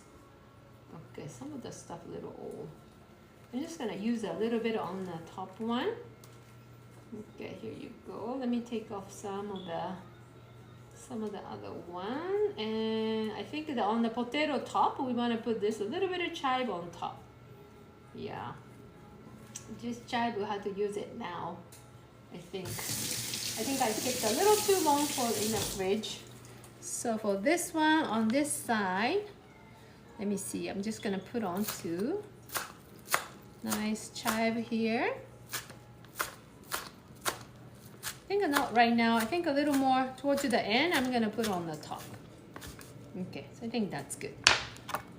Okay, some of the stuff a little old. I'm just gonna use a little bit on the top one. Okay, here you go. Let me take off some of the other one. And I think that on the potato top, we wanna put this a little bit of chive on top. Yeah. Just chive, we'll have to use it now. I think I kept a little too long for in the fridge. So for this one, on this side, let me see, I'm just gonna put on two. Nice chive here. I think not right now, I think a little more towards the end, I'm gonna put on the top. Okay, so I think that's good.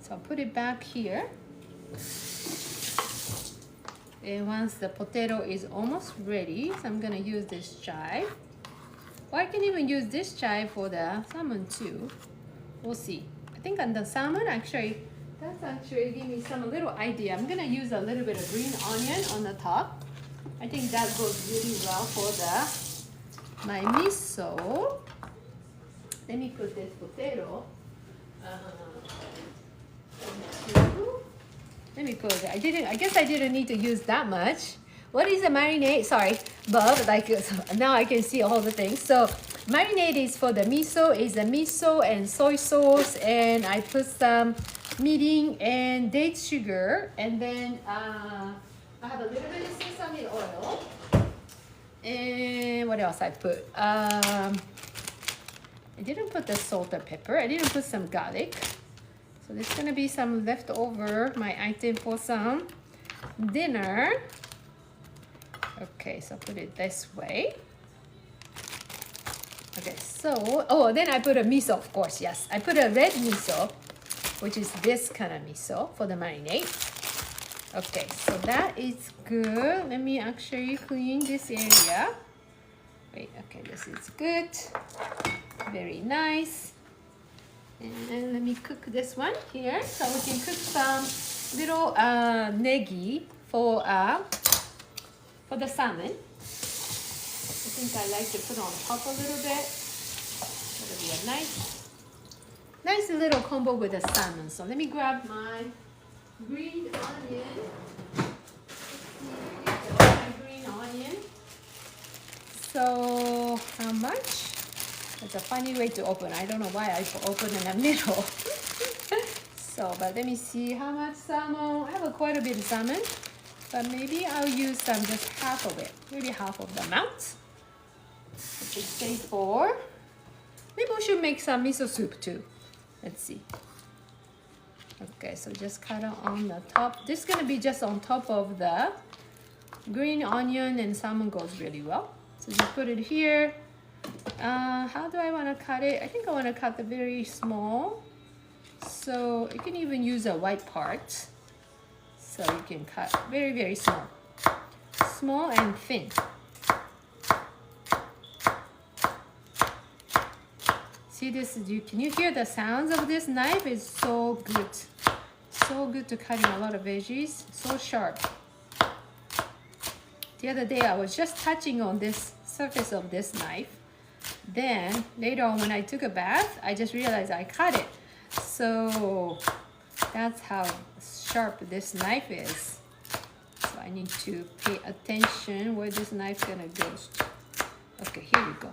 So I'll put it back here. And once the potato is almost ready, so I'm gonna use this chive. Or I can even use this chive for the salmon too. We'll see. I think on the salmon actually, that's actually give me some little idea. I'm gonna use a little bit of green onion on the top. I think that goes really well for my miso. Let me put this potato. Let me put it. I guess I didn't need to use that much. What is the marinade? Sorry, Bob. Like now I can see all the things. So marinade is for the miso. Is the miso and soy sauce, and I put some mirin and date sugar, and then I have a little bit of sesame oil. And what else I put? I didn't put the salt or pepper. I didn't put some garlic. So there's gonna be some leftover my item for some dinner. Okay, so put it this way. Okay, so, oh, then I put a miso, of course, yes. I put a red miso, which is this kind of miso for the marinade. Okay, so that is good. Let me actually clean this area. Wait, okay, this is good. Very nice. And then let me cook this one here. So we can cook some little negi for the salmon. I think I like to put on top a little bit. That'll be a nice little combo with the salmon. So let me grab my green onion. My green onion. So how much? It's a funny way to open. I don't know why I open in the middle. So, but let me see how much salmon. I have quite a bit of salmon. But maybe I'll use just half of it, maybe half of the amount. Which is safe for. Maybe we should make some miso soup too. Let's see. Okay, so just cut it on the top. This is gonna be just on top of the green onion, and salmon goes really well. So just put it here. How do I want to cut it? I think I want to cut the very small. So you can even use a white part. So you can cut very, very small. Small and thin. See this, can you hear the sounds of this knife? It's so good. So good to cutting a lot of veggies. So sharp. The other day I was just touching on this surface of this knife. Then later on when I took a bath, I just realized I cut it. So that's how sharp this knife is. So I need to pay attention where this knife's gonna go. Okay, here we go.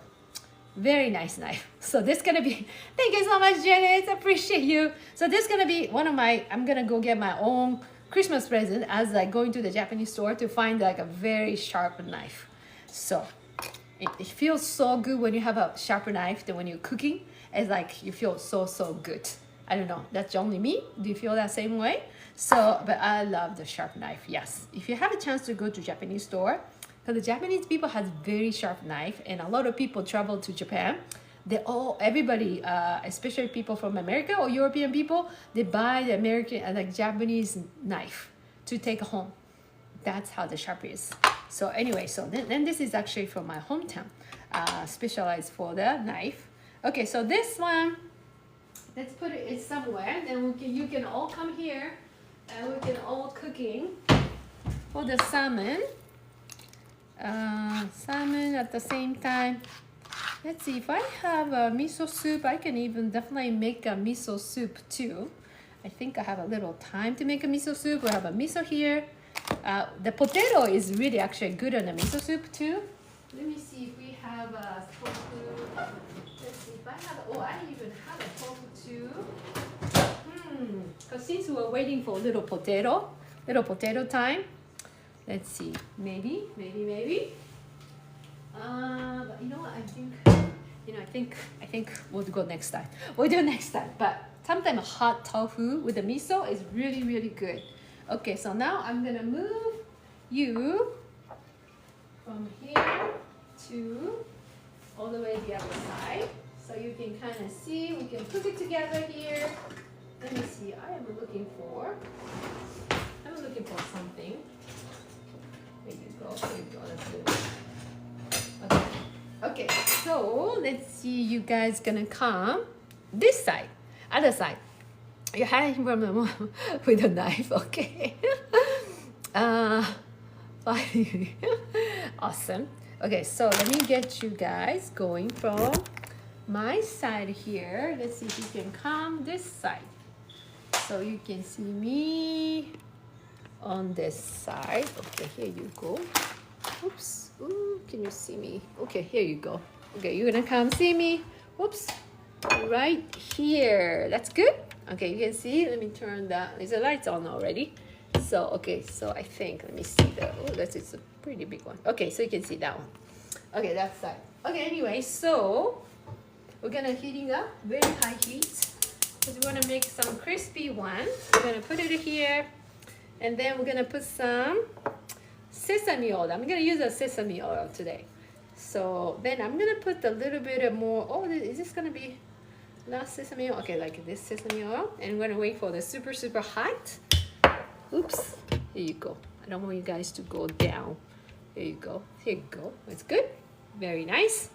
Very nice knife. So this gonna be, thank you so much, Janet, appreciate you. So this gonna be one of my, I'm gonna go get my own Christmas present as like going to the Japanese store to find like a very sharp knife. So it feels so good when you have a sharper knife than when you're cooking. It's like you feel so good. I don't know, that's only me. Do you feel that same way? So, but I love the sharp knife, yes. If you have a chance to go to Japanese store, because the Japanese people has very sharp knife, and a lot of people travel to Japan. Everybody, especially people from America or European people, they buy the American, like Japanese knife to take home. That's how the sharp is. So anyway, so then this is actually from my hometown, specialized for the knife. Okay, so this one, let's put it somewhere. Then you can all come here, and we can all cooking for the salmon. Salmon at the same time. Let's see, if I have a miso soup, I can even definitely make a miso soup too. I think I have a little time to make a miso soup. We have a miso here. The potato is really actually good on the miso soup too. Let me see if we have a tofu. Let's see if I have, I even have a tofu too. Because since we're waiting for little potato time, let's see, maybe. But you know what? I think we'll go next time. We'll do next time. But sometimes hot tofu with the miso is really, really good. Okay, so now I'm gonna move you from here to all the way the other side, so you can kind of see. We can put it together here. Let me see. I'm looking for something. There you go. Let's do it. Okay, so let's see, you guys gonna come this side, other side. You're hiding from the mom with a knife, okay? Awesome. Okay, so let me get you guys going from my side here. Let's see if you can come this side. So you can see me on this side. Okay, here you go. Oops. Ooh, can you see me? Okay, here you go. Okay, you're gonna come see me. Whoops. Right here. That's good. Okay, you can see. Let me turn that. Is the lights on already? So, okay, so I think, let me see the, oh, that's it's a pretty big one. Okay, so you can see that one. Okay, that side. Okay, anyway, so we're gonna heating up very high heat because we want to make some crispy one. We're gonna put it here, and then we're gonna put some sesame oil. I'm gonna use a sesame oil today. So then I'm gonna put a little bit of more. Oh, is this gonna be last sesame oil? Okay, like this sesame oil, and we're gonna wait for the super hot. Oops, here you go. I don't want you guys to go down. Here you go. Here you go. That's good. Very nice.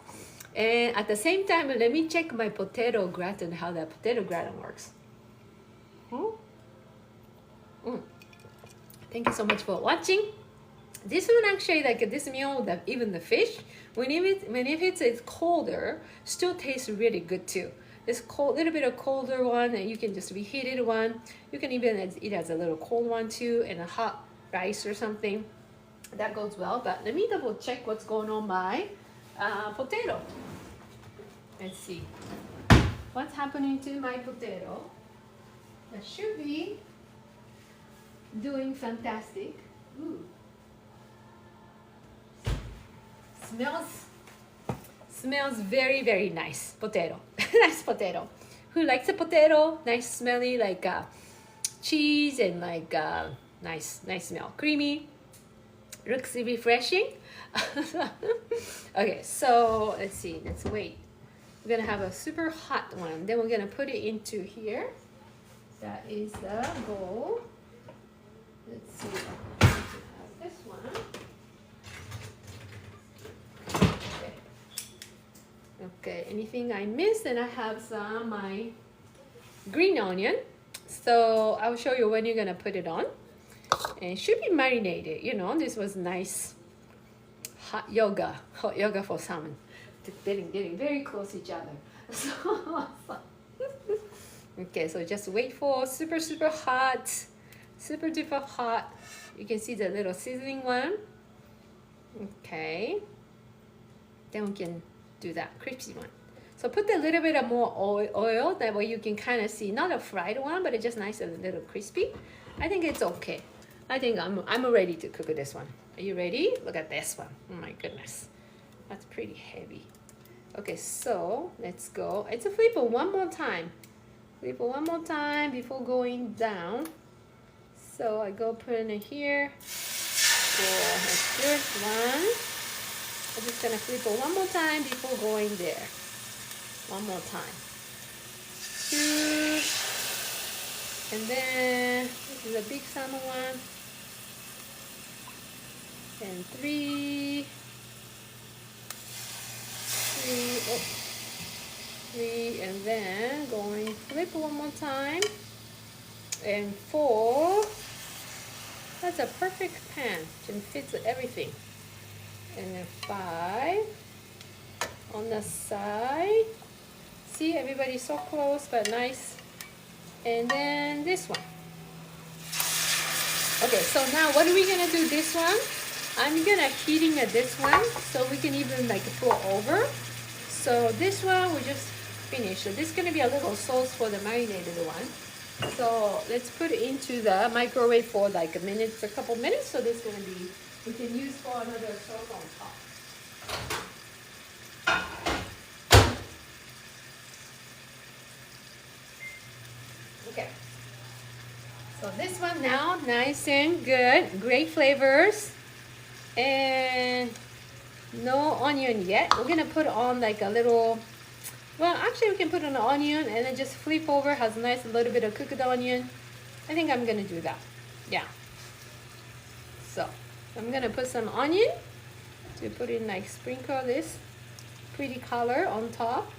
And at the same time, let me check my potato gratin, how that potato gratin works. Thank you so much for watching. This one actually, like this meal, that even the fish, when it's colder, still tastes really good too. This cold, little bit of colder one, and you can just reheated one. You can even eat as a little cold one too, and a hot rice or something. That goes well. But let me double check what's going on my potato. Let's see what's happening to my potato. That should be doing fantastic. Ooh. Smells very nice. Potato. Nice potato. Who likes a potato? Nice smelly, like cheese, and like nice smell. Creamy. Looks refreshing. Okay, so let's see. Let's wait. We're gonna have a super hot one. Then we're gonna put it into here. That is the goal. Let's see. I have this one. Okay, anything I missed? And I have some my green onion. So I will show you when you're gonna put it on. And it should be marinated. You know, this was nice hot yoga for salmon. Getting very close to each other. So, okay, so just wait for super hot, super duper hot. You can see the little sizzling one. Okay, then we can do that crispy one. So put a little bit of more oil, that way you can kind of see, not a fried one, but it's just nice and a little crispy. I think it's okay. I think I'm ready to cook this one. Are you ready? Look at this one. Oh my goodness, that's pretty heavy. Okay, so let's go. It's a flip it one more time. Flip it one more time before going down. So I go put it in here. For the first one. I'm just gonna flip it one more time before going there. One more time. 2. And then this is a big salmon one. And 3. 3, and then going flip one more time. And 4. That's a perfect pan. Can fit everything. And then 5 on the side. See, everybody's so close but nice. And then this one. Okay, so now what are we gonna do this one? I'm gonna heating this one so we can even like pour over. So this one we just finished. So this is gonna be a little sauce for the marinated one. So let's put it into the microwave for like a couple minutes. So this is gonna be, we can use for another sauce on top. Okay. So this one now, nice and good, great flavors, and no onion yet. We're gonna put on like a little, well, actually we can put on an onion and then just flip over, has a nice little bit of cooked onion. I think I'm gonna do that, yeah. So I'm gonna put some onion to put in, like sprinkle this, pretty color on top.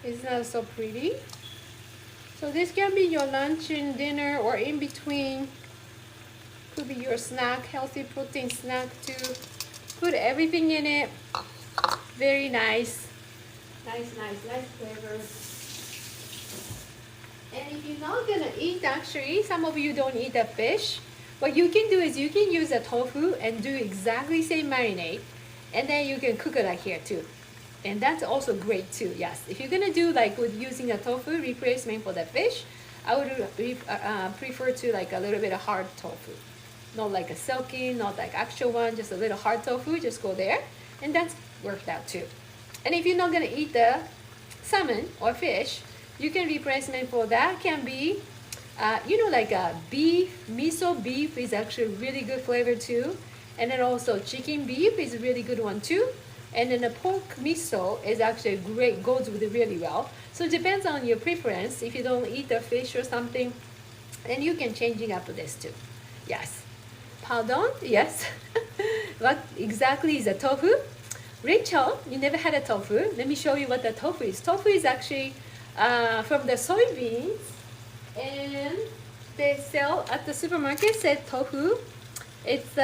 It's not so pretty. So this can be your lunch and dinner or in between. Could be your snack, healthy protein snack too. Put everything in it. Very nice. Nice flavor. And if you're not gonna eat, actually, some of you don't eat the fish, what you can do is you can use a tofu and do exactly same marinade, and then you can cook it like here too. And that's also great too, yes. If you're gonna do like with using a tofu replacement for the fish, I would prefer to like a little bit of hard tofu. Not like a silky, not like actual one, just a little hard tofu, just go there. And that's worked out too. And if you're not gonna eat the salmon or fish, you can replacement for that can be, like a beef, miso beef is actually really good flavor too. And then also chicken beef is a really good one too. And then the pork miso is actually great, goes with it really well. So it depends on your preference. If you don't eat the fish or something, then you can change it up to this too. Yes. Pardon? Yes. What exactly is a tofu? Rachel, you never had a tofu. Let me show you what the tofu is. Tofu is actually from the soybeans, and they sell at the supermarket, said tofu. It's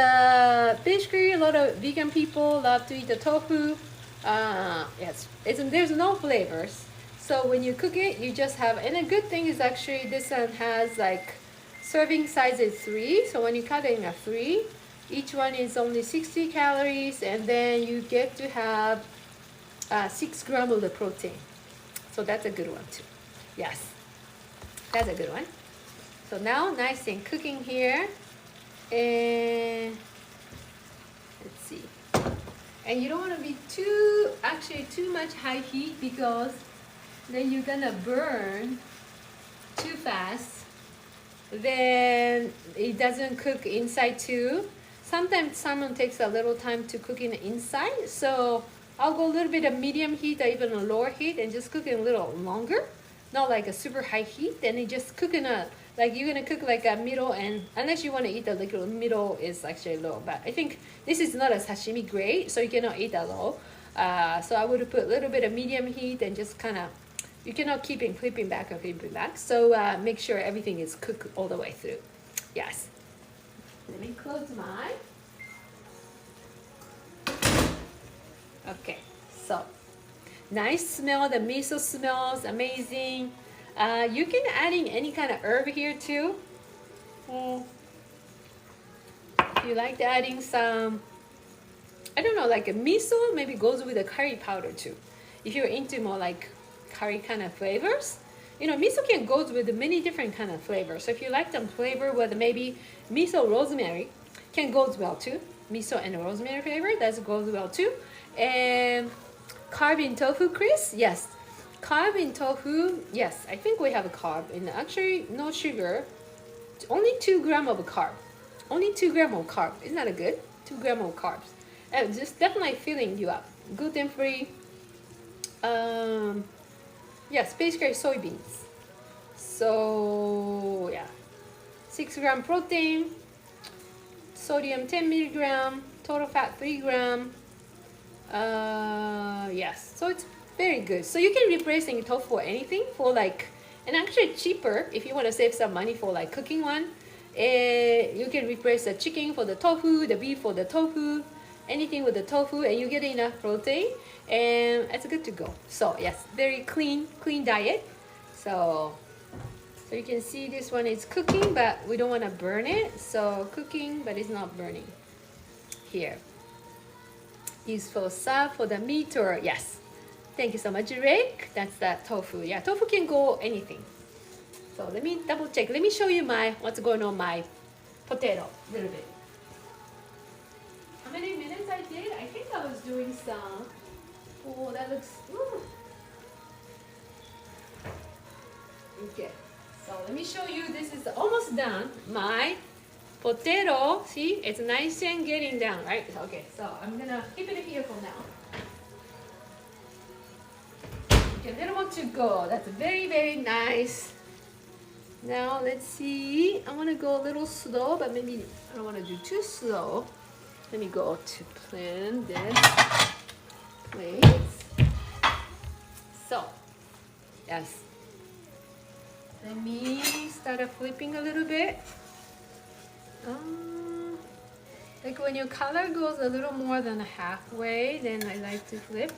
basically a lot of vegan people love to eat the tofu. Yes, there's no flavors. So when you cook it, you just have, and a good thing is actually this one has like serving size is 3, so when you cut it in 3, each one is only 60 calories, and then you get to have 6 grams of the protein. So that's a good one too. Yes, that's a good one. So now nice and cooking here, and let's see. And you don't want to be too much high heat, because then you're gonna burn too fast. Then it doesn't cook inside too. Sometimes salmon takes a little time to cook in the inside, so I'll go a little bit of medium heat or even a lower heat and just cook it a little longer, not like a super high heat. And it just cook in a, like you're gonna cook like a middle, and unless you want to eat the like middle is actually low, but I think this is not a sashimi grade, so you cannot eat that low. So I would put a little bit of medium heat and just kind of, you cannot keep it flipping back or flipping back. So make sure everything is cooked all the way through. Yes. Let me close my. Okay, so nice smell. The miso smells amazing. You can add in any kind of herb here too. If you like adding some, I don't know, like a miso maybe goes with a curry powder too. If you're into more like curry kind of flavors, miso can go with many different kind of flavors. So if you like some flavor with maybe miso rosemary, can go well too. Miso and rosemary flavor, that goes well too. And carb in tofu, Chris? Yes. Carb in tofu, yes. I think we have a carb in, actually no sugar. Only 2 grams of carb. Only 2 grams of carb. Isn't that good? 2 grams of carbs. And just definitely filling you up. Gluten free. Yes, basically soybeans. So yeah, 6 grams protein, sodium 10 milligram, total fat 3 grams. Yes, so it's very good. So you can replace tofu for anything, for like, and actually cheaper if you want to save some money for like cooking one. You can replace the chicken for the tofu, the beef for the tofu, anything with the tofu, and you get enough protein, and it's good to go. So yes, very clean diet. So you can see this one is cooking, but we don't want to burn it. So cooking, but it's not burning. Here. Useful stuff for the meat, or yes. Thank you so much, Rick. That's that tofu. Yeah, tofu can go anything. So let me double check. Let me show you what's going on my potato a little bit. How many minutes I did? I think I was doing some. Oh, that looks. Ooh. Okay. So let me show you. This is almost done. My potato. See, it's nice and getting down, right? Okay. So I'm gonna keep it here for now. Okay, a little more to go. That's very, very nice. Now let's see. I want to go a little slow, but maybe I don't want to do too slow. Let me go to plan this. Wait. So, yes. Let me start flipping a little bit. Like when your color goes a little more than halfway, then I like to flip.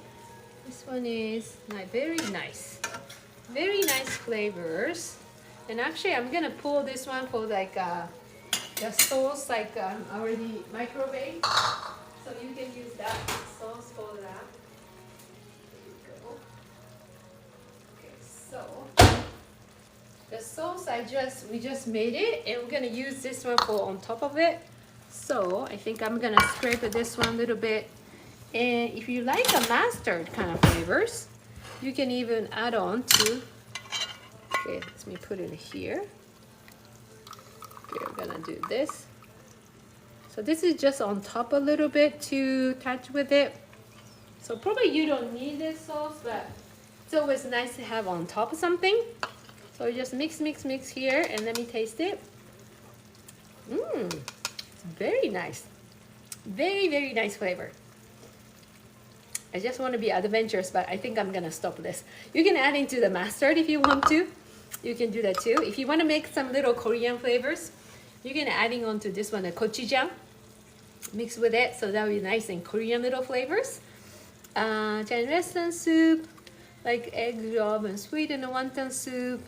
This one is very nice. Very nice flavors. And actually I'm gonna pull this one for like the sauce like already microwave. So you can use that sauce for that. There you go. Okay, so the sauce we just made it, and we're gonna use this one for on top of it. So I think I'm gonna scrape this one a little bit. And if you like a mustard kind of flavors, you can even add on to, okay, let me put it here. Okay, we're gonna do this. So this is just on top a little bit to touch with it. So probably you don't need this sauce, but it's always nice to have on top of something. So you just mix here, and let me taste it. It's very nice. Very nice flavor. I just want to be adventurous, but I think I'm gonna stop this. You can add into the mustard if you want to. You can do that too. If you want to make some little Korean flavors, you can adding on to this one, the gochujang. Mix with it, so that will be nice and Korean little flavors. Chinese restaurant soup, like egg roll and sweet and wonton soup.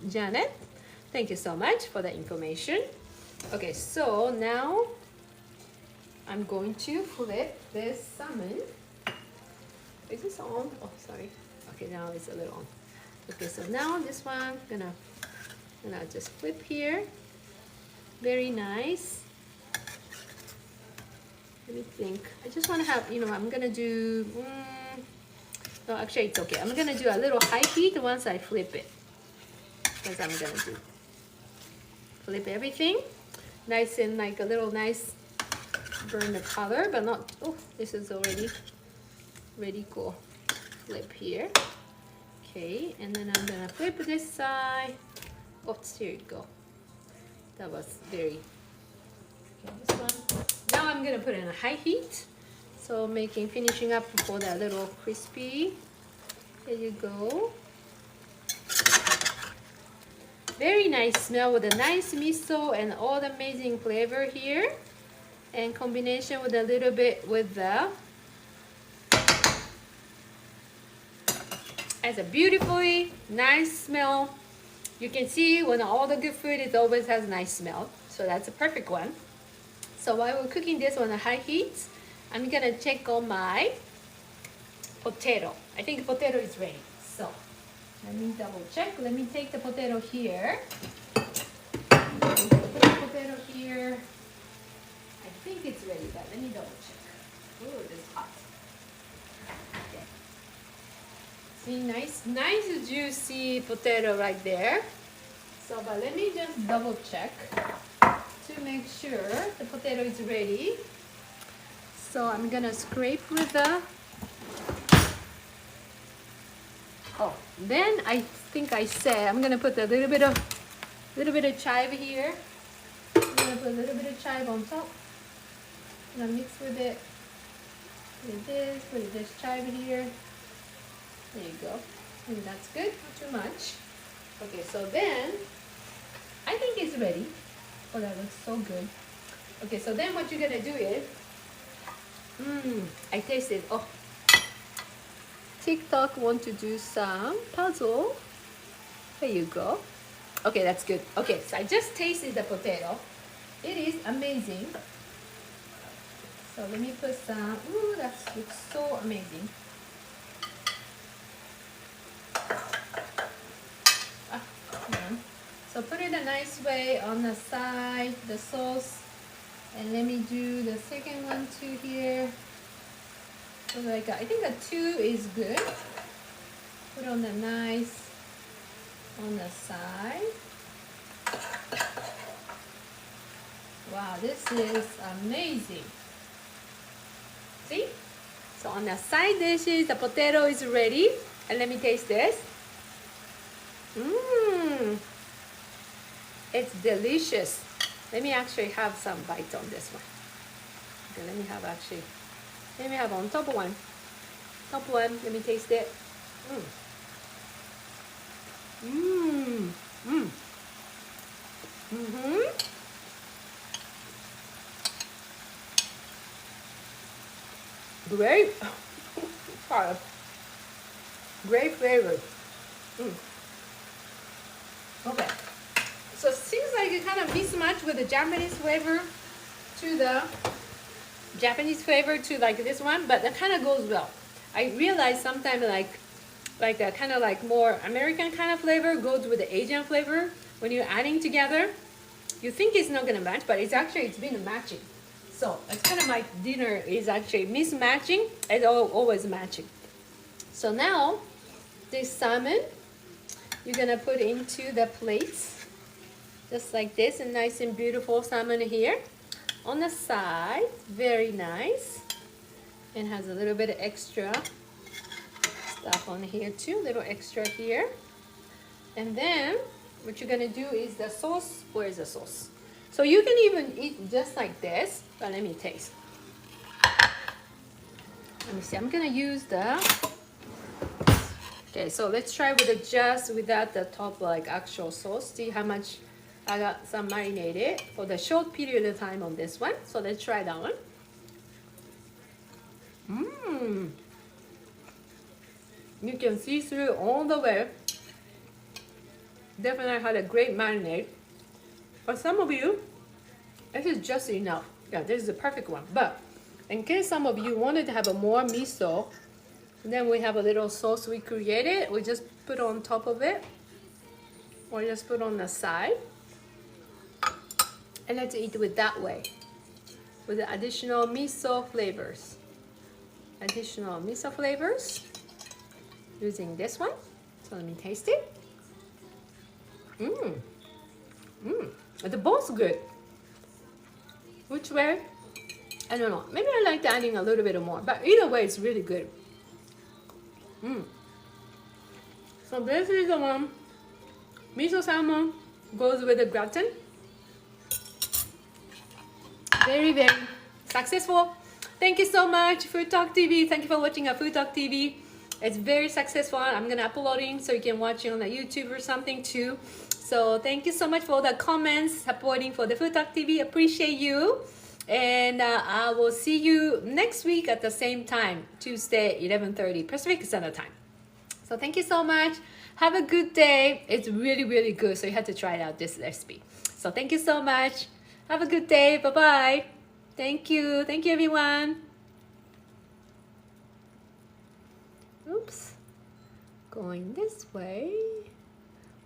Janet, thank you so much for the information. Okay, so now I'm going to flip this salmon. Is this on? Oh, sorry. Okay, now it's a little on. Okay, so now this one, gonna just flip here. Very nice. Let me think. I just want to have, I'm gonna do. No, actually it's okay. I'm gonna do a little high heat once I flip it. Because I'm gonna do flip everything, nice and like a little nice burn the color, but not. Oh, this is already ready. Cool. Flip here. Okay, and then I'm gonna flip this side. Oops, here you go. That was very. Okay, this one. Now I'm gonna put it in a high heat. So finishing up for that little crispy. There you go. Very nice smell with a nice miso and all the amazing flavor here. And combination with a little bit with the. Has a beautifully nice smell. You can see when all the good food, it always has nice smell. So that's a perfect one. So while we're cooking this on a high heat, I'm gonna check on my potato. I think the potato is ready. So let me double check. Let me take the potato here. Put the potato here. I think it's ready, but let me double check. Oh, it is hot. Okay. See, nice juicy potato right there. So, but let me just double check to make sure the potato is ready. So I'm gonna scrape with the. Oh, then I think I said I'm gonna put a little bit of chive here. I'm gonna put a little bit of chive on top. I'm gonna mix with it. Put this chive here. There you go. And that's good. Not too much. Okay, so then I think it's ready. Oh, that looks so good. Okay, so then what you're gonna do is, I tasted. Oh, TikTok want to do some puzzle. There you go. Okay, that's good. Okay, so I just tasted the potato. It is amazing. So let me put some. Ooh, that looks so amazing. So put it a nice way on the side, the sauce, and let me do the second one too here. So like I think the 2 is good. Put on the nice on the side. Wow, this is amazing. See? So on the side dishes, the potato is ready. And let me taste this. It's delicious. Let me actually have some bites on this one. Okay, let me have on top one. Top one, let me taste it. Great. Great flavor. Okay. So it seems like it kind of mismatched with the Japanese flavor to the Japanese flavor to like this one, but it kind of goes well. I realize sometimes like a kind of like more American kind of flavor goes with the Asian flavor. When you're adding together, you think it's not gonna match, but it's been matching. So it's kind of my dinner is actually mismatching. It's always matching. So now this salmon, you're gonna put into the plates, just like this, and nice and beautiful salmon here. On the side, very nice, and has a little bit of extra stuff on here too, little extra here. And then what you're gonna do is the sauce. Where is the sauce? So you can even eat just like this, but let me taste. Let me see, I'm gonna use the, okay, so let's try with it just without the top like actual sauce. See how much I got some marinated for the short period of time on this one. So let's try that one. You can see through all the way. Definitely had a great marinade. For some of you, this is just enough. Yeah, this is the perfect one. But in case some of you wanted to have a more miso, then we have a little sauce we created. We just put on top of it, or just put on the side. And let's eat with that way, with the additional miso flavors. Additional miso flavors using this one. So let me taste it. They're both good. Which way? I don't know. Maybe I like adding a little bit more, but either way, it's really good. So this is the one. Miso salmon goes with the gratin. Very, very successful. Thank you so much, FoodtokTV. Thank you for watching our FoodtokTV. It's very successful. I'm gonna uploading so you can watch it on the YouTube or something too. So thank you so much for all the comments supporting for the FoodtokTV. Appreciate you. And I will see you next week at the same time, Tuesday, 11:30 Pacific Standard Time. So thank you so much. Have a good day. It's really, really good. So you have to try out this recipe. So thank you so much. Have a good day. Bye-bye. Thank you. Thank you, everyone. Oops. Going this way.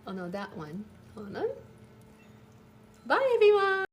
Oh, no, that one. Hold on. Bye, everyone.